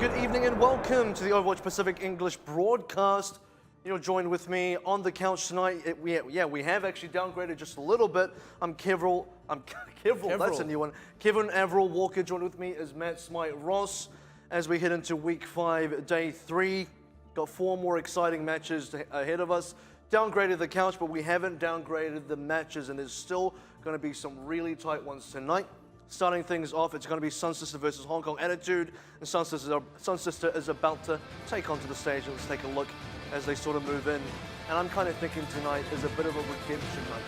good evening and welcome to the Overwatch Pacific English broadcast. You're joined with me on the couch tonight. We have actually downgraded just a little bit. I'm Kevril, that's a new one. Kevin Avril Walker. Joined with me is Matt Smite Ross as we head into week 5, day 3. Got 4 more exciting matches ahead of us. Downgraded the couch, but we haven't downgraded the matches, and there's still going to be some really tight ones tonight. Starting things off, it's going to be SunSister versus Hong Kong Attitude, and SunSister is about to take onto the stage. Let's take a look as they sort of move in. And I'm kind of thinking tonight is a bit of a redemption night.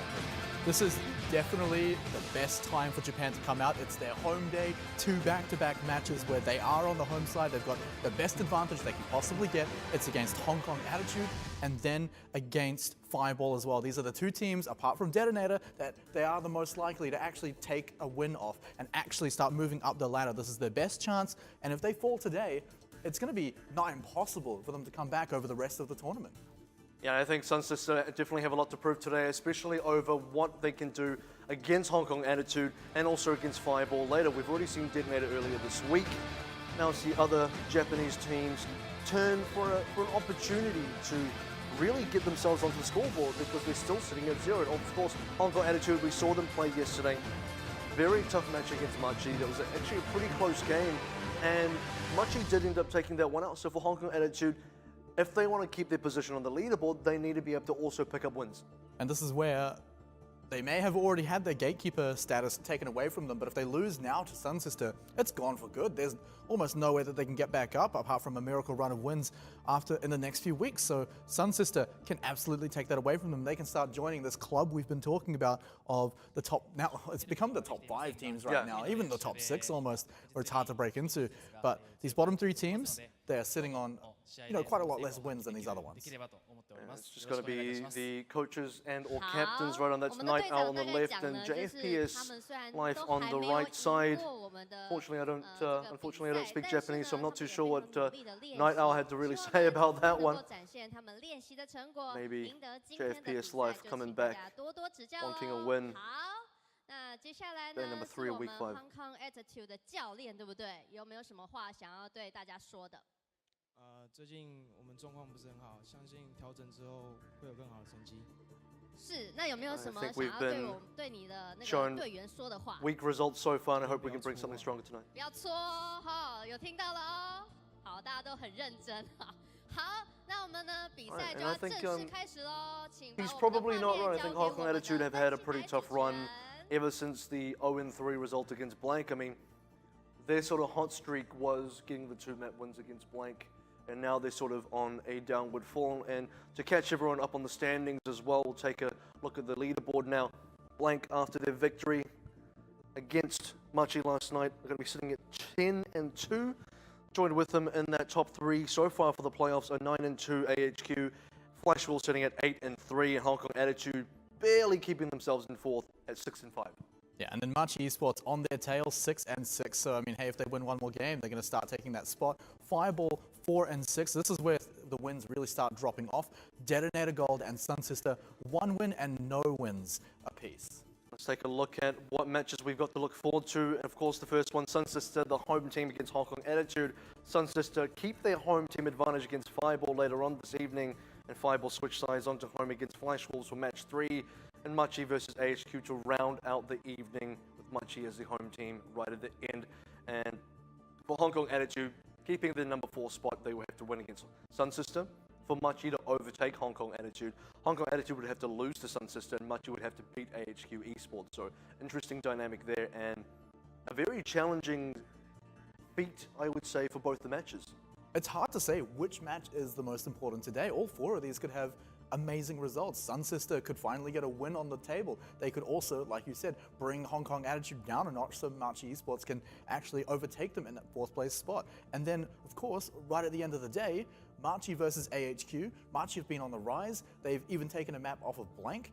This is definitely the best time for Japan to come out. It's their home day, 2 back-to-back matches where they are on the home side. They've got the best advantage they can possibly get. It's against Hong Kong Attitude and then against Fireball as well. These are the 2 teams, apart from Detonator, that they are the most likely to actually take a win off and actually start moving up the ladder. This is their best chance, and if they fall today, it's going to be not impossible for them to come back over the rest of the tournament. Yeah, I think SunSister definitely have a lot to prove today, especially over what they can do against Hong Kong Attitude and also against Fireball later. We've already seen Detonator earlier this week. Now see other Japanese teams turn for an opportunity to really get themselves onto the scoreboard because they're still sitting at 0. And of course, Hong Kong Attitude, we saw them play yesterday. Very tough match against Machi. That was actually a pretty close game, and Machi did end up taking that one out. So for Hong Kong Attitude, if they want to keep their position on the leaderboard, they need to be able to also pick up wins. And this is where they may have already had their gatekeeper status taken away from them, but if they lose now to SunSister, it's gone for good. There's almost no way that they can get back up apart from a miracle run of wins in the next few weeks. So SunSister can absolutely take that away from them. They can start joining this club we've been talking about of the top, now it's become the top 5 teams right now, even the top 6 almost, where it's hard to break into. But these bottom 3 teams, they're sitting on quite a lot less wins than these other ones. Yeah, it's just going to be the coaches and or captains right on. That's Night Owl on the left and JFPS Life on the right side. Unfortunately, I don't speak Japanese, so I'm not too sure what Night Owl had to really say about that one. Maybe JFPS Life coming back, wanting a win. Day number 3 of week 5. 最近我们状况不是很好，相信调整之后会有更好的成绩。是，那有没有什么想要对你的那个队员说的话 ？Weak results so far, and I hope we can bring something stronger tonight. 不要搓哈，有听到了哦。好，大家都很认真哈。好，那我们呢比赛就要正式开始喽，请把 He's 我们的 probably 画 not 面 right. I 交 think 给 Hong 我 Kong 们的 Attitude have had a pretty tough run ever since the 0-3 result against Blank. I mean, their sort of hot streak was getting the 2-map wins against Blank. And now they're sort of on a downward fall. And to catch everyone up on the standings as well, we'll take a look at the leaderboard now. Blank, after their victory against Machi last night, are going to be sitting at 10-2. Joined with them in that top 3 so far for the playoffs are 9-2 AHQ. Flashwell sitting at 8-3. And Hong Kong Attitude barely keeping themselves in 4th at 6-5. Yeah, and then Machi Esports on their tail, 6-6. So, I mean, hey, if they win one more game, they're going to start taking that spot. Fireball, 4-6. This is where the wins really start dropping off. Detonator Gold and SunSister, 1 win and no wins apiece. Let's take a look at what matches we've got to look forward to. And of course, the first one, SunSister, the home team against Hong Kong Attitude. SunSister keep their home team advantage against Fireball later on this evening. And Fireball switch sides onto home against Flash Wolves for match 3. And Machi versus AHQ to round out the evening with Machi as the home team right at the end. And for Hong Kong Attitude, keeping the number 4 spot, they will have to win against SunSister. For Machi to overtake Hong Kong Attitude would have to lose to SunSister, and Machi would have to beat AHQ Esports. So interesting dynamic there, and a very challenging feat, I would say, for both the matches. It's hard to say which match is the most important today. All 4 of these could have amazing results. SunSister could finally get a win on the table. They could also, like you said, bring Hong Kong Attitude down a notch so Machi Esports can actually overtake them in that 4th place spot. And then, of course, right at the end of the day, Machi versus AHQ. Machi have been on the rise. They've even taken a map off of Blank.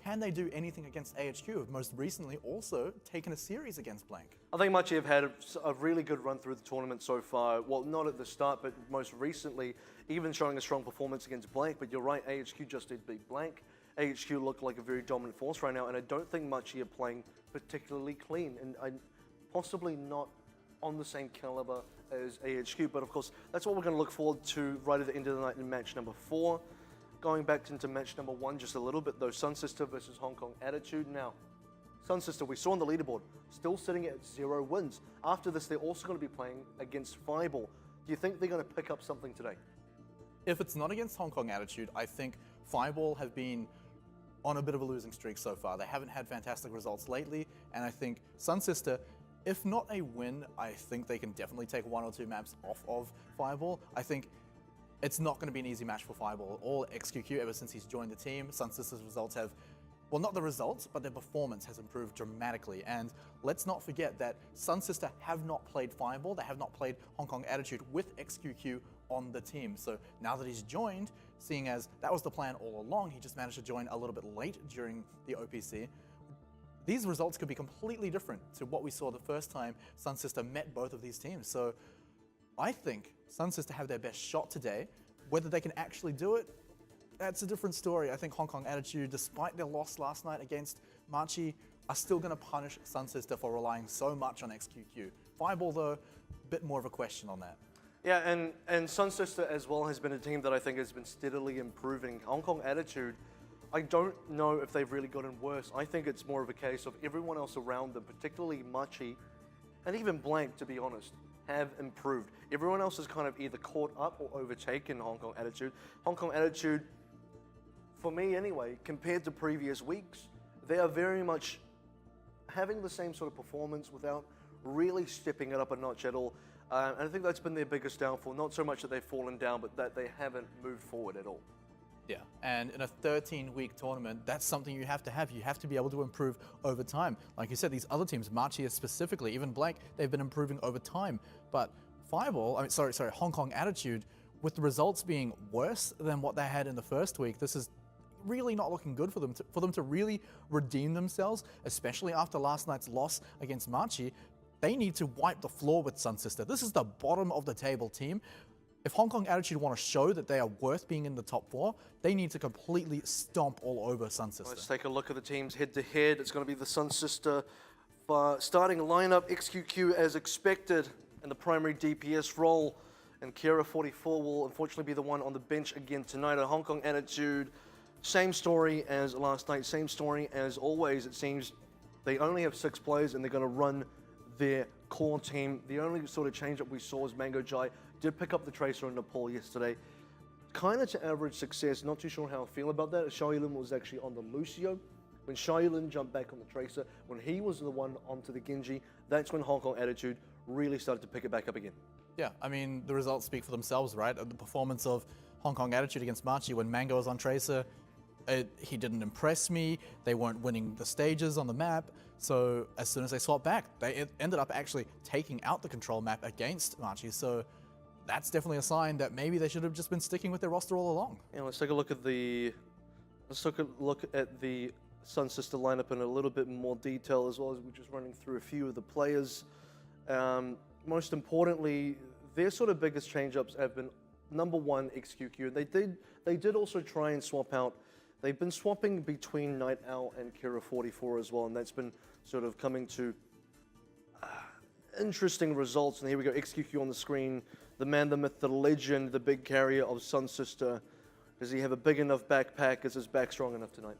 Can they do anything against AHQ, who have most recently also taken a series against Blank? I think Machi have had a really good run through the tournament so far. Well, not at the start, but most recently, even showing a strong performance against Blank. But you're right, AHQ just did beat Blank. AHQ look like a very dominant force right now, and I don't think Machi are playing particularly clean, and possibly not on the same caliber as AHQ. But of course, that's what we're going to look forward to right at the end of the night in match number 4. Going back into match number 1 just a little bit though, SunSister versus Hong Kong Attitude. Now, SunSister, we saw on the leaderboard, still sitting at 0 wins. After this, they're also going to be playing against Fireball. Do you think they're going to pick up something today? If it's not against Hong Kong Attitude, I think Fireball have been on a bit of a losing streak so far. They haven't had fantastic results lately, and I think SunSister, if not a win, I think they can definitely take 1 or 2 maps off of Fireball. I think it's not going to be an easy match for Fireball or XQQ ever since he's joined the team. SunSister's results have, well, not the results, but their performance has improved dramatically. And let's not forget that SunSister have not played Fireball, they have not played Hong Kong Attitude with XQQ on the team. So now that he's joined, seeing as that was the plan all along, he just managed to join a little bit late during the OPC. These results could be completely different to what we saw the first time SunSister met both of these teams. So I think SunSister have their best shot today. Whether they can actually do it, that's a different story. I think Hong Kong Attitude, despite their loss last night against Marchi, are still going to punish SunSister for relying so much on XQQ. Fireball, though, a bit more of a question on that. Yeah, and SunSister as well has been a team that I think has been steadily improving. Hong Kong Attitude, I don't know if they've really gotten worse. I think it's more of a case of everyone else around them, particularly Marchi, and even Blank, to be honest, have improved. Everyone else has kind of either caught up or overtaken Hong Kong Attitude. Hong Kong Attitude, for me anyway, compared to previous weeks, they are very much having the same sort of performance without really stepping it up a notch at all. And I think that's been their biggest downfall. Not so much that they've fallen down, but that they haven't moved forward at all. Yeah, and in a 13-week tournament, that's something you have to have. You have to be able to improve over time. Like you said, these other teams, Marchi specifically, even Blank, they've been improving over time. But Fireball, Hong Kong Attitude, with the results being worse than what they had in the first week, this is really not looking good for them to really redeem themselves, especially after last night's loss against Marchi. They need to wipe the floor with SunSister. This is the bottom of the table team. If Hong Kong Attitude want to show that they are worth being in the top 4, they need to completely stomp all over SunSister. Let's take a look at the teams head-to-head. It's going to be the SunSister starting lineup. XQQ as expected in the primary DPS role. And Kira44 will unfortunately be the one on the bench again tonight. At Hong Kong Attitude, same story as last night, same story as always. It seems they only have 6 players and they're going to run their core team. The only sort of change that we saw was Mango Jai did pick up the Tracer in Nepal yesterday. Kind of to average success, not too sure how I feel about that. Shaolin was actually on the Lucio. When Shaolin jumped back on the Tracer, when he was the one onto the Genji, that's when Hong Kong Attitude really started to pick it back up again. Yeah, I mean, the results speak for themselves, right? The performance of Hong Kong Attitude against Marchi when Mango was on Tracer, he didn't impress me. They weren't winning the stages on the map. So as soon as they swapped back, they ended up actually taking out the control map against Marchi. So that's definitely a sign that maybe they should have just been sticking with their roster all along. Yeah, let's take a look at the SunSister lineup in a little bit more detail, as well as we're just running through a few of the players. Most importantly, their sort of biggest change-ups have been number 1, XQQ. They did also try and swap out. They've been swapping between Night Owl and Kira44 as well, and that's been sort of coming to interesting results. And here we go, XQQ on the screen. The man, the myth, the legend, the big carrier of SunSister. Does he have a big enough backpack? Is his back strong enough tonight?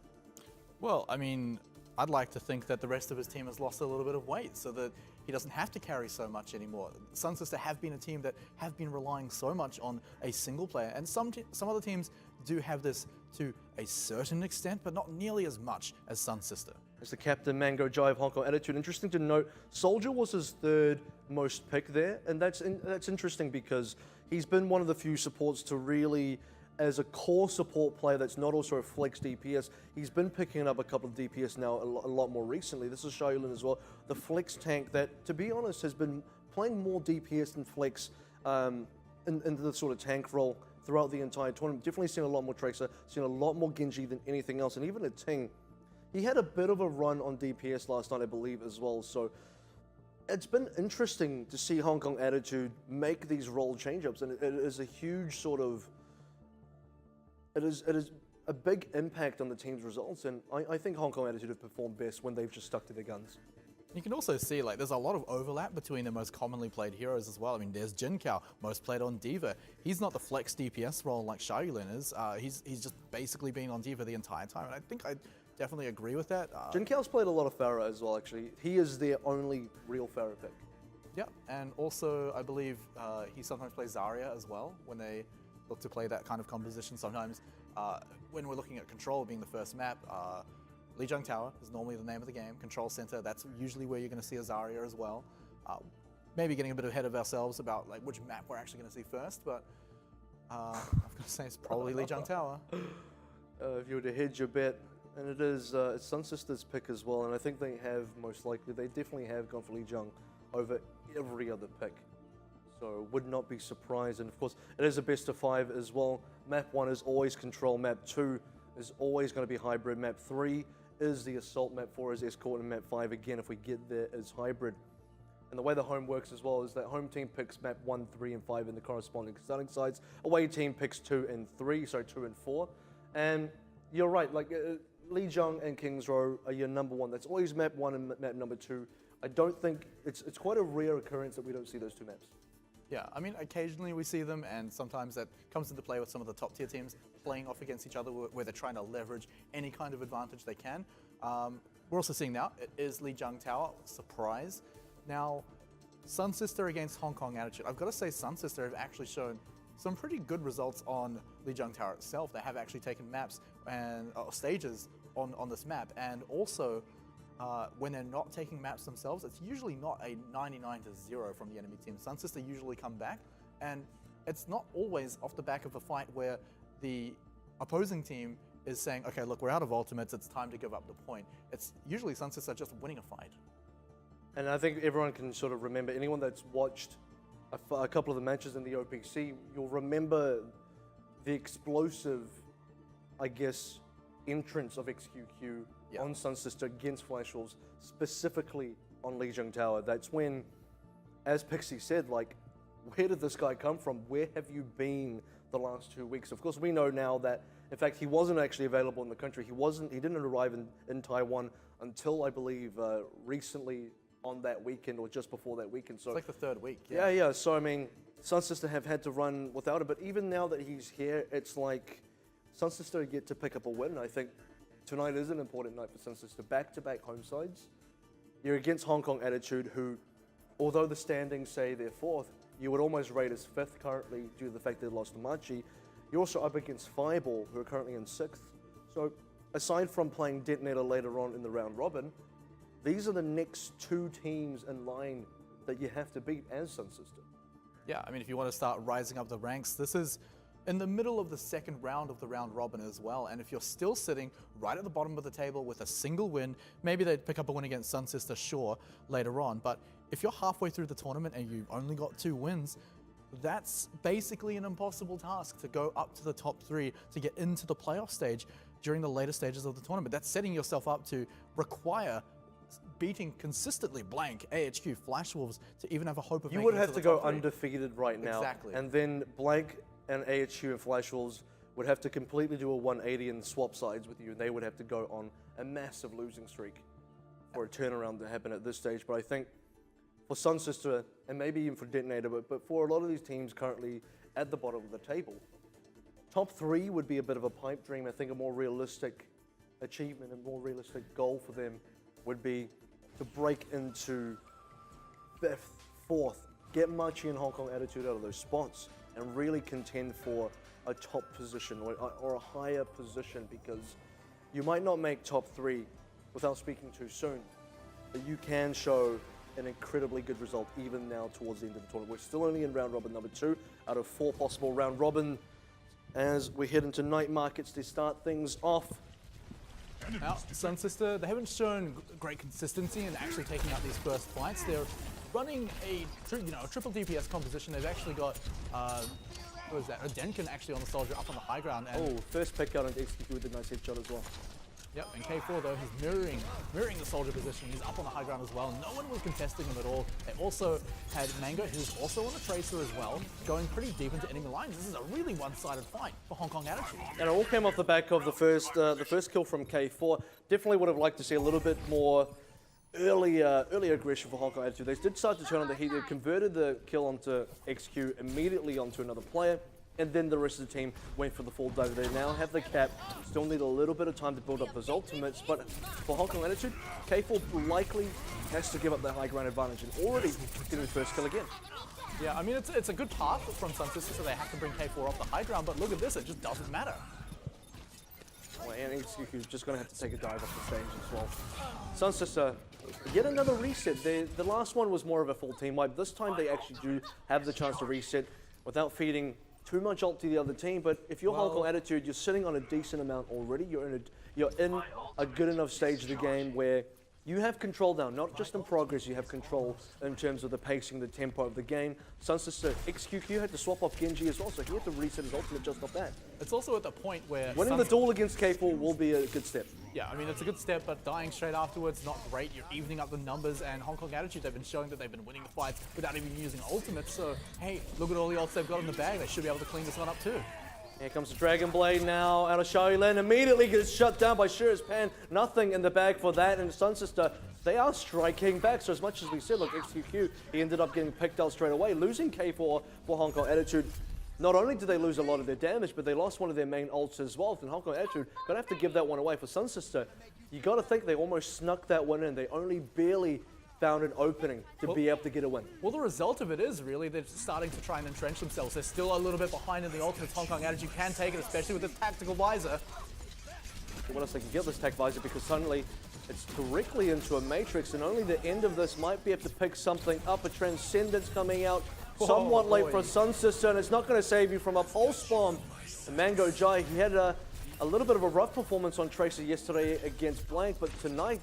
Well, I mean, I'd like to think that the rest of his team has lost a little bit of weight so that he doesn't have to carry so much anymore. SunSister have been a team that have been relying so much on a single player, and some other teams do have this to a certain extent, but not nearly as much as SunSister. As the captain, Mango Jai of Hong Kong Attitude. Interesting to note, Soldier was his 3rd most pick there, and that's interesting because he's been one of the few supports to really, as a core support player that's not also a flex DPS, he's been picking up a couple of DPS now a lot more recently. This is Shaolin as well, the flex tank that, to be honest, has been playing more DPS than flex in the sort of tank role throughout the entire tournament. Definitely seen a lot more Tracer, seen a lot more Genji than anything else, and even a Ting. He had a bit of a run on DPS last night, I believe, as well, so it's been interesting to see Hong Kong Attitude make these role change-ups, and it is a huge sort of, it is a big impact on the team's results, and I think Hong Kong Attitude have performed best when they've just stuck to their guns. You can also see, like, there's a lot of overlap between the most commonly played heroes as well. I mean, there's Jin Kao, most played on D.Va. He's not the flex DPS role like Xiaolin is. He's just basically been on D.Va the entire time, and I think I definitely agree with that. Jin Kao's played a lot of Pharah as well, actually. He is their only real Pharah pick. Yeah, and also I believe he sometimes plays Zarya as well when they look to play that kind of composition. Sometimes when we're looking at Control being the first map, Lijiang Tower is normally the name of the game. Control Center, that's usually where you're going to see a Zarya as well. Maybe getting a bit ahead of ourselves about like which map we're actually going to see first, but I've got to say it's probably Lijiang Tower. If you were to hedge your bet, and it is it's SunSister's pick as well, and I think they have most likely, they definitely have gone for Lijiang over every other pick. So would not be surprised, and of course it is a best of 5 as well. Map 1 is always Control, Map 2 is always going to be Hybrid, Map 3 is the Assault, Map 4 is Escort, and Map 5 again, if we get there, is Hybrid. And the way the home works as well is that home team picks Map 1, 3, and 5 in the corresponding starting sides. Away team picks 2 and 4. And you're right, like Lijiang and Kings Row are your number 1. That's always Map 1 and Map number 2. I don't think, it's quite a rare occurrence that we don't see those 2 maps. Yeah, I mean, occasionally we see them, and sometimes that comes into play with some of the top tier teams playing off against each other where they're trying to leverage any kind of advantage they can. We're also seeing now, it is Lijiang Tower, surprise. Now, SunSister against Hong Kong Attitude. I've got to say SunSister have actually shown some pretty good results on Lijiang Tower itself. They have actually taken maps and stages on this map, and also when they're not taking maps themselves, it's usually not a 99-0 from the enemy team. SunSister usually come back, and it's not always off the back of a fight where the opposing team is saying, okay, look, we're out of ultimates, it's time to give up the point. It's usually SunSister just winning a fight. And I think everyone can sort of remember, anyone that's watched a couple of the matches in the OPC, you'll remember the explosive, I guess, entrance of XQQ on SunSister against Flash Wolves, specifically on Lijiang Tower. That's when, as Pixie said, like, where did this guy come from? Where have you been the last 2 weeks? Of course, we know now that, in fact, he wasn't actually available in the country. He didn't arrive in Taiwan until, I believe, recently on that weekend or just before that weekend. So it's like the 3rd week. Yeah. So, I mean, SunSister have had to run without it, but even now that he's here, it's like SunSister get to pick up a win. I think tonight is an important night for SunSister. Back-to-back home sides. You're against Hong Kong Attitude, who, although the standings say they're 4th, you would almost rate as 5th currently due to the fact they lost to Machi. You're also up against Fireball, who are currently in 6th. So, aside from playing Detonator later on in the round robin, these are the next 2 teams in line that you have to beat as SunSister. Yeah, I mean, if you want to start rising up the ranks, this is in the middle of the 2nd round of the round robin as well. And if you're still sitting right at the bottom of the table with a single win, maybe they'd pick up a win against SunSister, sure, later on. But if you're halfway through the tournament and you've only got 2 wins, that's basically an impossible task to go up to the top 3 to get into the playoff stage during the later stages of the tournament. That's setting yourself up to require beating consistently blank AHQ Flash Wolves to even have a hope of making it to the top 3. You would have to go undefeated right now. Exactly. And then blank and AHQ and Flash Wolves would have to completely do a 180 and swap sides with you, and they would have to go on a massive losing streak for a turnaround to happen at this stage. But I think for SunSister, and maybe even for Detonator, but for a lot of these teams currently at the bottom of the table, top 3 would be a bit of a pipe dream. I think a more realistic achievement, a more realistic goal for them would be to break into 5th, 4th, get Machi and Hong Kong Attitude out of those spots, and really contend for a top position or a higher position, because you might not make top 3 without speaking too soon, but you can show an incredibly good result even now towards the end of the tournament. We're still only in round robin number 2 out of 4 possible round robin as we head into night markets to start things off. Now, SunSister, they haven't shown great consistency in actually taking out these first fights. They're running a triple DPS composition. They've actually got, what is that, a Denkin actually on the Soldier up on the high ground. And first pick out and execute with a nice headshot as well. Yep, and K4 though, he's mirroring the Soldier position. He's up on the high ground as well. No one was contesting him at all. They also had Mango, who's also on the Tracer as well, going pretty deep into enemy lines. This is a really one-sided fight for Hong Kong Attitude. And it all came off the back of the first kill from K4. Definitely would have liked to see a little bit more early aggression for Hong Kong Attitude. They did start to turn on the heat. They converted the kill onto XQ immediately onto another player, and then the rest of the team went for the full dive. They now have the cap, still need a little bit of time to build up those ultimates, but for Hong Kong Attitude, K4 likely has to give up that high ground advantage and already getting the first kill again. Yeah, I mean, it's a good path from SunSister, so they have to bring K4 off the high ground, but look at this, it just doesn't matter. Well, and XQ's just going to have to take a dive off the stage as well. SunSister, yet another reset. The last one was more of a full team wipe. This time they actually do have the chance to reset without feeding too much ult to the other team. But if you're Hong Kong Attitude, you're sitting on a decent amount already. You're in a good enough stage of the game where you have control now, not just in progress, you have control in terms of the pacing, the tempo of the game. SunSister, XQQ had to swap off Genji as well, so he had to reset his ultimate just off that. It's also at the point where winning the duel against K4 will be a good step. Yeah, I mean, it's a good step, but dying straight afterwards, not great. You're evening up the numbers, and Hong Kong Attitude, they've been showing that they've been winning the fights without even using ultimates. So, hey, look at all the ults they've got in the bag. They should be able to clean this one up too. Here comes the Dragon Blade now out of Shaolin. Immediately gets shut down by Shira's Pan. Nothing in the bag for that. And SunSister, they are striking back. So as much as we said, look, XQQ, he ended up getting picked out straight away, losing K4 for Hong Kong Attitude. Not only did they lose a lot of their damage, but they lost one of their main ults as well. And Hong Kong Attitude gonna have to give that one away for SunSister. You gotta think they almost snuck that one in. They only barely found an opening to be able to get a win. Well, the result of it is really they're starting to try and entrench themselves. They're still a little bit behind in the ultimates. Hong Kong Attitude can take it, especially with the tactical visor. What else they can get this tech visor, because suddenly it's directly into a matrix, and only the end of this might be able to pick something up. A Transcendence coming out somewhat late for SunSister, and it's not going to save you from a pulse bomb. And Mango Jai, he had a little bit of a rough performance on Tracer yesterday against Blank, but tonight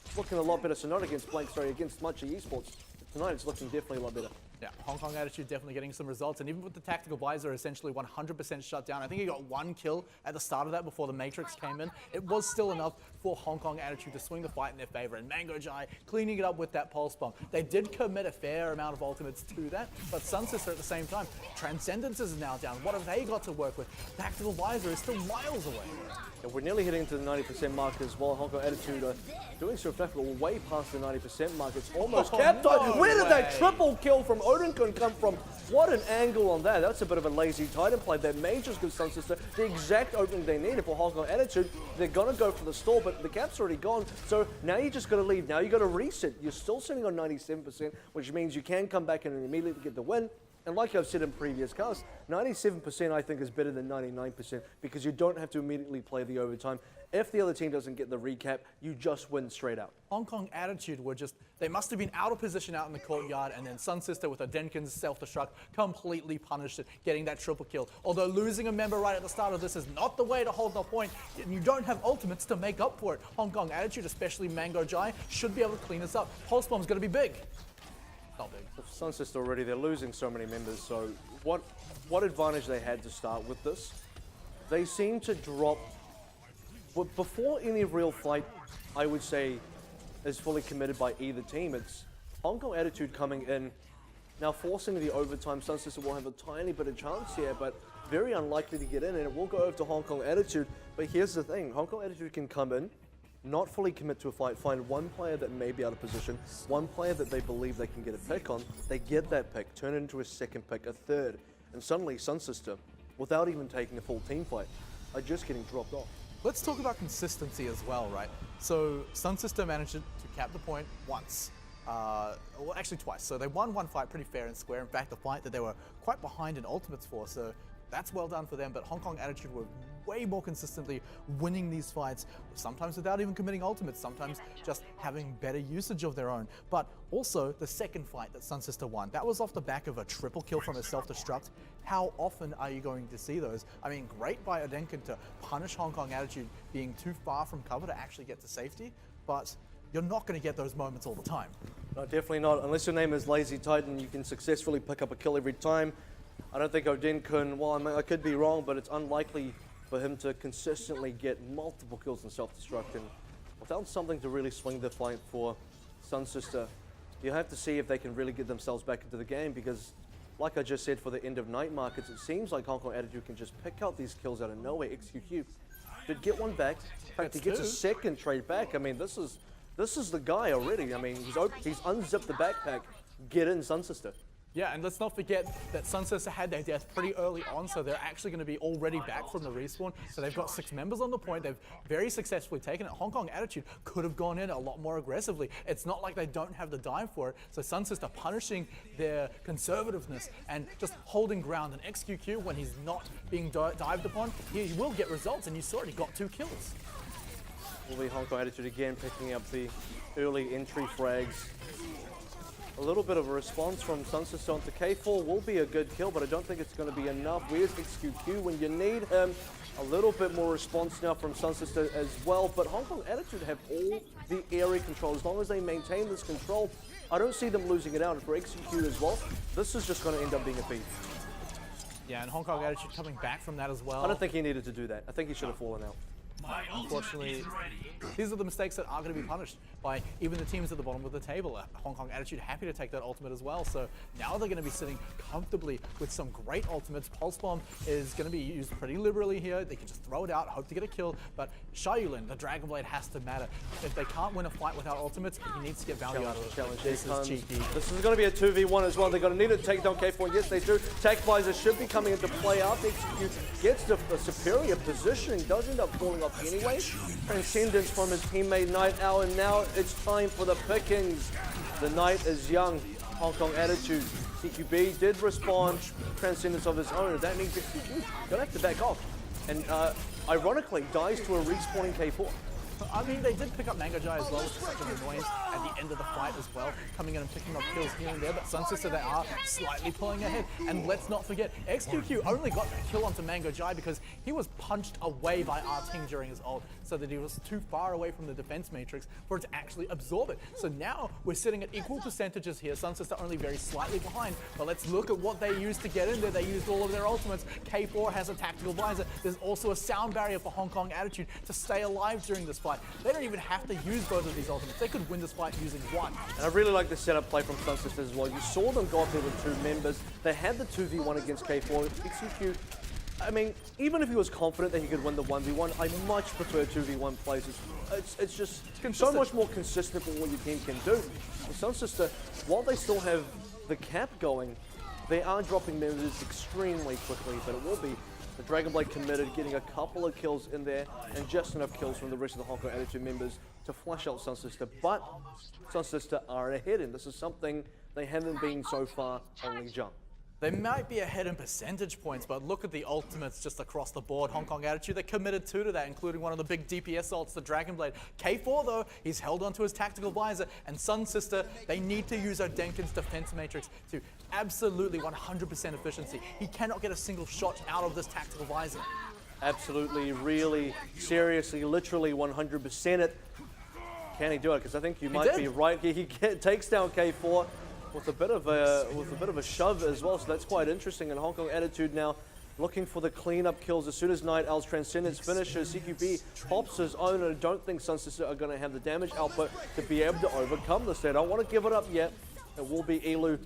it's looking a lot better. So not against Blank, sorry, against Much Esports. Tonight it's looking definitely a lot better. Yeah, Hong Kong Attitude definitely getting some results, and even with the tactical visor essentially 100% shut down. I think he got one kill at the start of that before the Matrix came in. It was still enough for Hong Kong Attitude to swing the fight in their favor, and Mango Jai cleaning it up with that pulse bomb. They did commit a fair amount of ultimates to that, but SunSister at the same time, Transcendence is now down. What have they got to work with? Tactical visor is still miles away. Yeah, we're nearly hitting to the 90% mark as well. Hong Kong Attitude are doing so fast, but we're way past the 90% mark. It's almost capped. Where did that triple kill from Odinkun come from? What an angle on that. That's a bit of a lazy Titan play. That may just give SunSister the exact opening they needed for Hong Kong Attitude. They're going to go for the stall, but the cap's already gone. So now you just got to leave. Now you got to reset. You're still sitting on 97%, which means you can come back and immediately get the win. And like I've said in previous casts, 97% I think is better than 99% because you don't have to immediately play the overtime. If the other team doesn't get the recap, you just win straight out. Hong Kong Attitude were just, they must have been out of position out in the courtyard, and then SunSister with a Denkin's self-destruct completely punished it, getting that triple kill. Although losing a member right at the start of this is not the way to hold the point, and you don't have ultimates to make up for it. Hong Kong Attitude, especially Mango Jai, should be able to clean this up. Pulse Bomb's going to be big. Not big. SunSister already, they're losing so many members, so what advantage they had to start with this? They seem to drop, but before any real fight, I would say, is fully committed by either team. It's Hong Kong Attitude coming in, now forcing the overtime. SunSister will have a tiny bit of chance here, but very unlikely to get in, and it will go over to Hong Kong Attitude. But here's the thing, Hong Kong Attitude can come in, not fully commit to a fight, find one player that may be out of position, one player that they believe they can get a pick on, they get that pick, turn it into a second pick, a third, and suddenly SunSister, without even taking a full team fight, are just getting dropped off. Let's talk about consistency as well, right? So SunSister managed to cap the point once. Well, actually twice. So they won one fight pretty fair and square. In fact, the fight that they were quite behind in ultimates for, so that's well done for them. But Hong Kong Attitude were way more consistently winning these fights, sometimes without even committing ultimates, sometimes just having better usage of their own. But also the second fight that SunSister won, that was off the back of a triple kill from a self-destruct. How often are you going to see those? I mean, great by Odenkin to punish Hong Kong Attitude being too far from cover to actually get to safety, but you're not going to get those moments all the time. No, definitely not. Unless your name is Lazy Titan, you can successfully pick up a kill every time. I don't think Odenkun, well, I mean, I could be wrong, but it's unlikely for him to consistently get multiple kills in self-destruct. And without something to really swing the fight for SunSister, you have to see if they can really get themselves back into the game, because like I just said, for the end of night markets, it seems like Hong Kong Attitude can just pick out these kills out of nowhere. XQQ did get one back. In fact, he gets a second trade back. I mean, this is this is the guy already. I mean, he's unzipped the backpack. Get in, SunSister. Yeah, and let's not forget that SunSister had their death pretty early on, so they're actually going to be already back from the respawn. So they've got 6 members on the point. They've very successfully taken it. Hong Kong Attitude could have gone in a lot more aggressively. It's not like they don't have the dive for it. So SunSister punishing their conservativeness and just holding ground. And XQQ, when he's not being dived upon, he will get results, and you saw it. He got 2 kills. Will be Hong Kong Attitude again picking up the early entry frags. A little bit of a response from SunSister onto K4 will be a good kill, but I don't think it's going to be enough. Where's XQQ when you need him? A little bit more response now from SunSister as well, but Hong Kong Attitude have all the area control. As long as they maintain this control, I don't see them losing it out. And for XQQ as well, this is just going to end up being a beat. Yeah, and Hong Kong Attitude coming back from that as well. I don't think he needed to do that. I think he should have fallen out. Unfortunately, these are the mistakes that are going to be punished by even the teams at the bottom of the table. Hong Kong Attitude happy to take that ultimate as well, so now they're going to be sitting comfortably with some great ultimates. Pulse Bomb is going to be used pretty liberally here. They can just throw it out, hope to get a kill, but Xiaoyulin, the Dragon Blade, has to matter. If they can't win a fight without ultimates, he needs to get value out of it. Challenge. This is cheeky. This is going to be a 2v1 as well. They're going to need to take down K4. Yes, they do. Tech Visor should be coming into play after XQQ gets the superior positioning. Does end up falling off anyway. Transcendence from his teammate Night Owl, and now it's time for the pickings. The night is young. Hong Kong Attitude. CQB did respond. Transcendence of his own. That means XQQ gonna have to back off. And ironically, dies to a respawning K4. I mean, they did pick up Mango Jai as well, which is such an annoyance at the end of the fight as well, coming in and picking up kills here and there, but SunSister, they are slightly pulling ahead. And let's not forget, XQQ only got a kill onto Mango Jai because he was punched away by Arting during his ult, so that he was too far away from the defense matrix for it to actually absorb it. So now we're sitting at equal percentages here, SunSister only very slightly behind, but let's look at what they used to get in there. They used all of their ultimates. K4 has a tactical visor. There's also a sound barrier for Hong Kong Attitude to stay alive during this fight. They don't even have to use both of these ultimates. They could win this fight using one. And I really like the setup play from SunSister as well. You saw them go up there with 2 members. They had the 2v1 against K4. XQQ, I mean, even if he was confident that he could win the 1v1, I much prefer 2v1 plays. It's just so much more consistent with what your team can do. And SunSister, while they still have the cap going, they are dropping members extremely quickly, but it will be the Dragon Blade committed, getting a couple of kills in there, and just enough kills from the rest of the Hong Kong Attitude members to flush out SunSister. But SunSister are ahead, and this is something they haven't been so far on Lijiang. They might be ahead in percentage points, but look at the ultimates just across the board. Hong Kong Attitude, they committed 2 to that, including one of the big DPS ults, the Dragon Blade. K4, though, he's held onto his tactical visor, and SunSister, they need to use Odenkin's defense matrix to absolutely 100% efficiency. He cannot get a single shot out of this tactical visor. Absolutely, really, seriously, literally 100% it. Can he do it? Because I think you might be right. He takes down K4. With a bit of a shove as well, so that's quite interesting. And Hong Kong Attitude now looking for the cleanup kills as soon as Night Owl's Transcendence finishes. CQB pops his own, and I don't think SunSister are going to have the damage output to be able to overcome this. They don't want to give it up yet. It will be Elu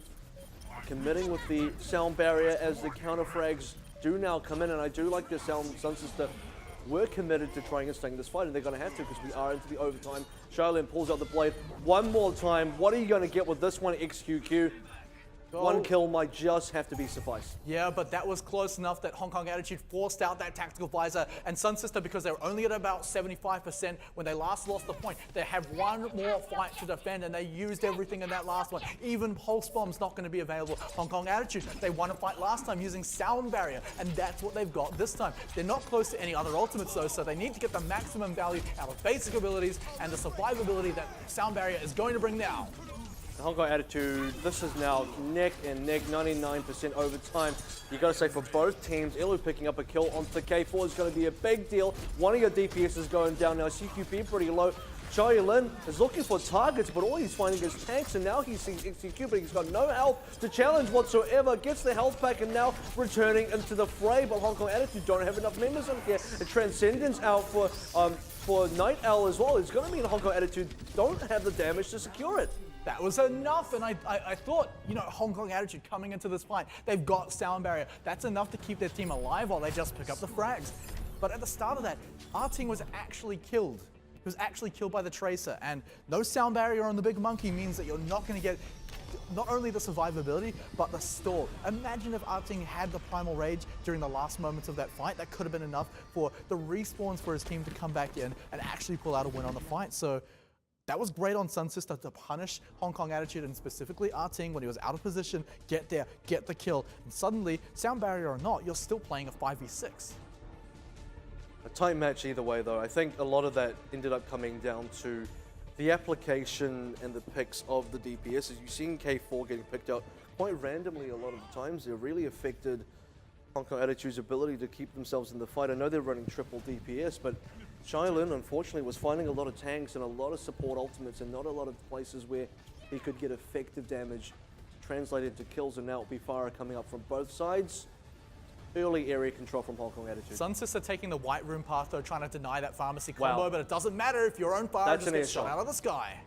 committing with the sound barrier as the counter frags do now come in, and I do like this SunSister. We're committed to trying and staying this fight, and they're going to have to because we are into the overtime. Xiaolin pulls out the blade one more time. What are you going to get with this one, XQQ? One kill might just have to be suffice. Yeah, but that was close enough that Hong Kong Attitude forced out that tactical visor, and SunSister, because they were only at about 75% when they last lost the point, they have one more fight to defend, and they used everything in that last one. Even Pulse Bomb's not going to be available. Hong Kong Attitude, they won a fight last time using Sound Barrier, and that's what they've got this time. They're not close to any other ultimates though, so they need to get the maximum value out of basic abilities and the survivability that Sound Barrier is going to bring now. Hong Kong Attitude, this is now neck and neck, 99% overtime. You got to say for both teams, Elu picking up a kill onto K4 is going to be a big deal. One of your DPS is going down now. CQB pretty low. Xiaoyulin is looking for targets, but all he's finding is tanks, and now he sees XQQ, but he's got no health to challenge whatsoever. Gets the health back, and now returning into the fray, but Hong Kong Attitude don't have enough members on here. The Transcendence out for Night Owl as well. It's going to mean Hong Kong Attitude don't have the damage to secure it. That was enough, and I thought, you know, Hong Kong Attitude coming into this fight, they've got Sound Barrier. That's enough to keep their team alive while they just pick up the frags. But at the start of that, Arting was actually killed. He was actually killed by the Tracer, and no sound barrier on the big monkey means that you're not going to get not only the survivability, but the stall. Imagine if Arting had the Primal Rage during the last moments of that fight. That could have been enough for the respawns for his team to come back in and actually pull out a win on the fight. So that was great on SunSister to punish Hong Kong Attitude, and specifically Arting when he was out of position, get there, get the kill. And suddenly, sound barrier or not, you're still playing a 5v6. A tight match either way, though. I think a lot of that ended up coming down to the application and the picks of the DPS. As you've seen K4 getting picked up quite randomly a lot of the times. It really affected Hong Kong Attitude's ability to keep themselves in the fight. I know they're running triple DPS, but Shailin, unfortunately, was finding a lot of tanks and a lot of support ultimates and not a lot of places where he could get effective damage translated to kills, and now it'll be Farah coming up from both sides. Early area control from Hong Kong Attitude. SunSister taking the White Room path, though, trying to deny that pharmacy combo, but it doesn't matter if your own fire just gets shot out of the sky.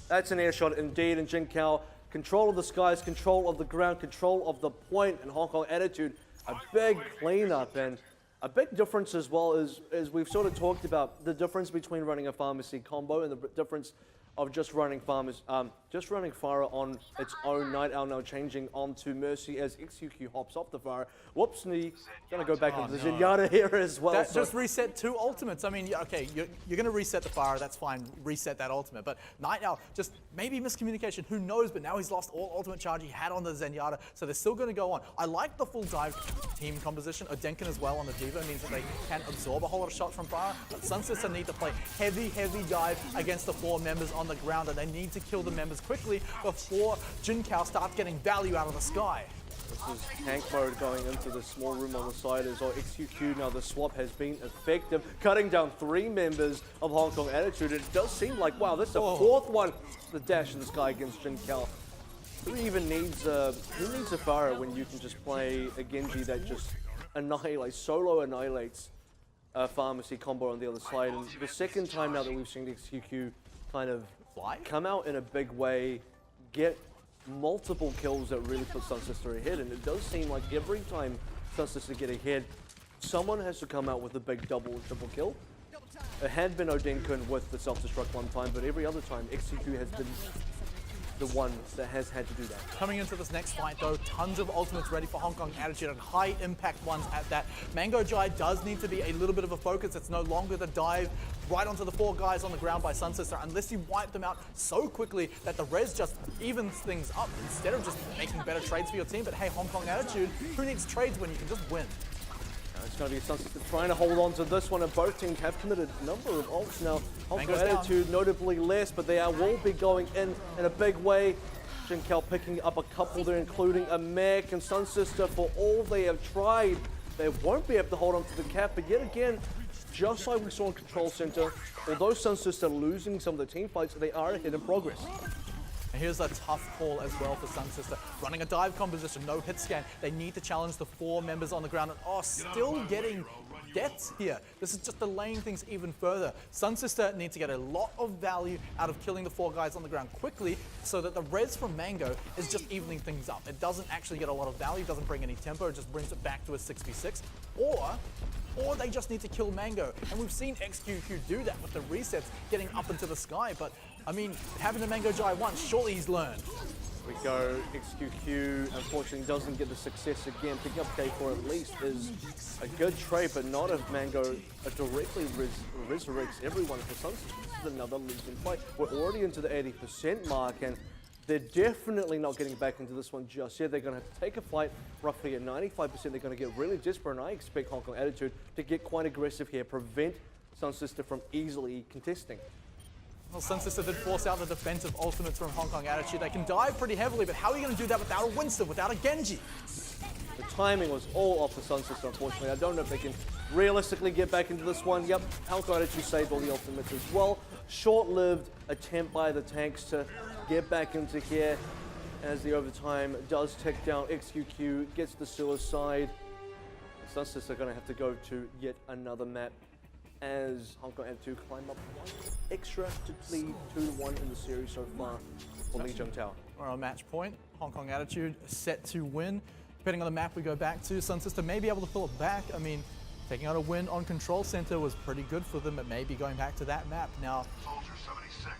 That's an air shot indeed, and Jin Kao, control of the skies, control of the ground, control of the point, and Hong Kong Attitude, a big cleanup, and a big difference as well as we've sort of talked about, the difference between running a pharmacy combo and the difference of just running Farah on its own. Night Owl now changing onto Mercy as XQQ hops off the Farah. Whoops, gonna go back into the Zenyatta here as well. That just reset 2 ultimates. I mean, okay, you're gonna reset the Farah, that's fine, reset that ultimate. But Night Owl, just maybe miscommunication, who knows, but now he's lost all ultimate charge he had on the Zenyatta, so they're still gonna go on. I like the full dive team composition. Odenkin as well on the Diva means that they can absorb a whole lot of shots from Farah, but SunSister need to play heavy dive against the 4 members on the ground, and they need to kill the members quickly before Jin Kao starts getting value out of the sky. This is tank mode going into the small room on the side as well. XQQ, now the swap has been effective, cutting down 3 members of Hong Kong Attitude. It does seem like, wow, this is the 4th one. The dash in the sky against Jin Kao. Who needs a Farah when you can just play a Genji that just solo annihilates a pharmacy combo on the other side? And the second time now that we've seen XQQ kind of come out in a big way, get multiple kills that really put SunSister ahead, and it does seem like every time SunSister get ahead, someone has to come out with a big double or triple kill. It had been Odenkin with the self-destruct one time, but every other time XQQ has been the one that has had to do that. Coming into this next fight though, tons of ultimates ready for Hong Kong Attitude and high impact ones at that. Mango Jai does need to be a little bit of a focus. It's no longer the dive right onto the 4 guys on the ground by SunSister unless you wipe them out so quickly that the res just evens things up instead of just making better trades for your team. But hey, Hong Kong Attitude, who needs trades when you can just win? It's going to be SunSister trying to hold on to this one, and both teams have committed a number of ults now. Hong Kong Attitude notably less, but they will be going in a big way. Jin Kao picking up a couple there, including a mech, and SunSister, for all they have tried, they won't be able to hold on to the cap. But yet again, just like we saw in Control Center, although SunSister losing some of the team fights, they are ahead in progress. And here's a tough call as well for SunSister. Running a dive composition, no hit scan. They need to challenge the 4 members on the ground, and still getting deaths here. This is just delaying things even further. SunSister needs to get a lot of value out of killing the 4 guys on the ground quickly so that the res from Mango is just evening things up. It doesn't actually get a lot of value, doesn't bring any tempo, it just brings it back to a 6v6. Or they just need to kill Mango. And we've seen XQQ do that with the resets, getting up into the sky, but I mean, having the Mango Jai once, surely he's learned. We go, XQQ unfortunately doesn't get the success again. Picking up K4 at least is a good trade, but not if Mango directly resurrects everyone for SunSister. This is another losing fight. We're already into the 80% mark, and they're definitely not getting back into this one just yet. They're going to have to take a fight roughly at 95%. They're going to get really desperate, and I expect Hong Kong Attitude to get quite aggressive here, prevent SunSister from easily contesting. Well, SunSister did force out the defensive ultimates from Hong Kong Attitude. They can dive pretty heavily, but how are you going to do that without a Winston, without a Genji? The timing was all off for SunSister, unfortunately. I don't know if they can realistically get back into this one. Yep, Hong Kong Attitude saved all the ultimates as well. Short-lived attempt by the tanks to get back into here as the overtime does tick down. XQQ gets the suicide. SunSister are going to have to go to yet another map as Hong Kong Attitude climb up 1 extra to lead 2-1 in the series so far for Lijiang Tower. We're on match point. Hong Kong Attitude set to win. Depending on the map we go back to, SunSister may be able to pull it back. I mean, Taking out a win on Control Center was pretty good for them. It may be going back to that map. Now,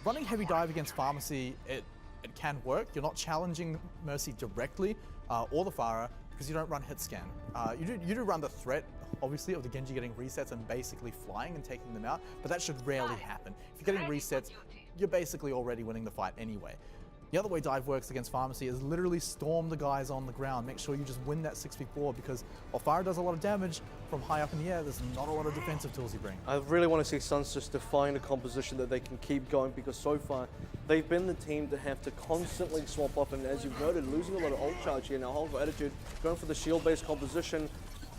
running heavy dive against Pharmacy, it can work. You're not challenging Mercy directly or the Pharah because you don't run hit scan. You do run the threat, obviously, of the Genji getting resets and basically flying and taking them out, but that should rarely happen. If you're getting resets, you're basically already winning the fight anyway. The other way dive works against Pharmacy is literally storm the guys on the ground. Make sure you just win that 6v4 because while Pharah does a lot of damage from high up in the air, there's not a lot of defensive tools you bring. I really want to see SunSister find a composition that they can keep going because so far they've been the team to have to constantly swap up, and as you've noted, losing a lot of ult charge here. Now Hong Kong Attitude going for the shield-based composition.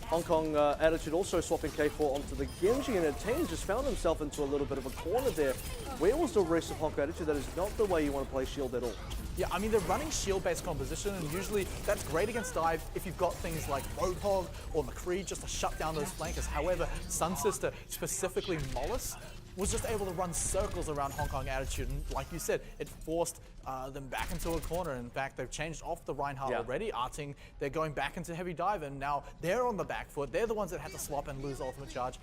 Hong Kong Attitude also swapping K4 onto the Genji, and Attain just found himself into a little bit of a corner there. Where was the rest of Hong Kong Attitude? That is not the way you want to play shield at all. Yeah, I mean, they're running shield-based composition, and usually that's great against dive if you've got things like Roadhog or McCree just to shut down those flankers. However, SunSister, specifically Mollis, was just able to run circles around Hong Kong Attitude, and like you said, it forced them back into a corner. In fact, they've changed off the Reinhardt already. Arting, they're going back into heavy dive, and now they're on the back foot.Ey're the ones that had to swap and lose ultimate charge.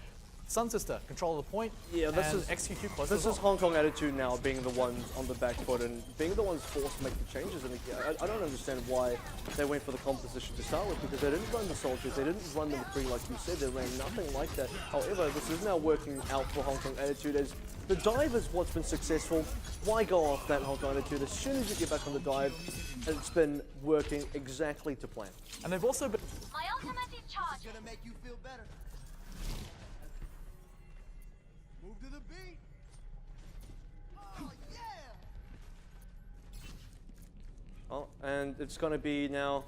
SunSister, control of the point. Yeah, this is XQQ close. This is Hong Kong Attitude now being the ones on the back foot and being the ones forced to make the changes. And I don't understand why they went for the composition to start with, because they didn't run the soldiers, they didn't run the McCree like you said, they ran nothing like that. However, this is now working out for Hong Kong Attitude as the dive is what's been successful. Why go off that Hong Kong Attitude? As soon as you get back on the dive, it's been working exactly to plan. And they've also been... My automatic charge is gonna make you feel better. Move to the beat. Oh yeah. Oh, and it's going to be now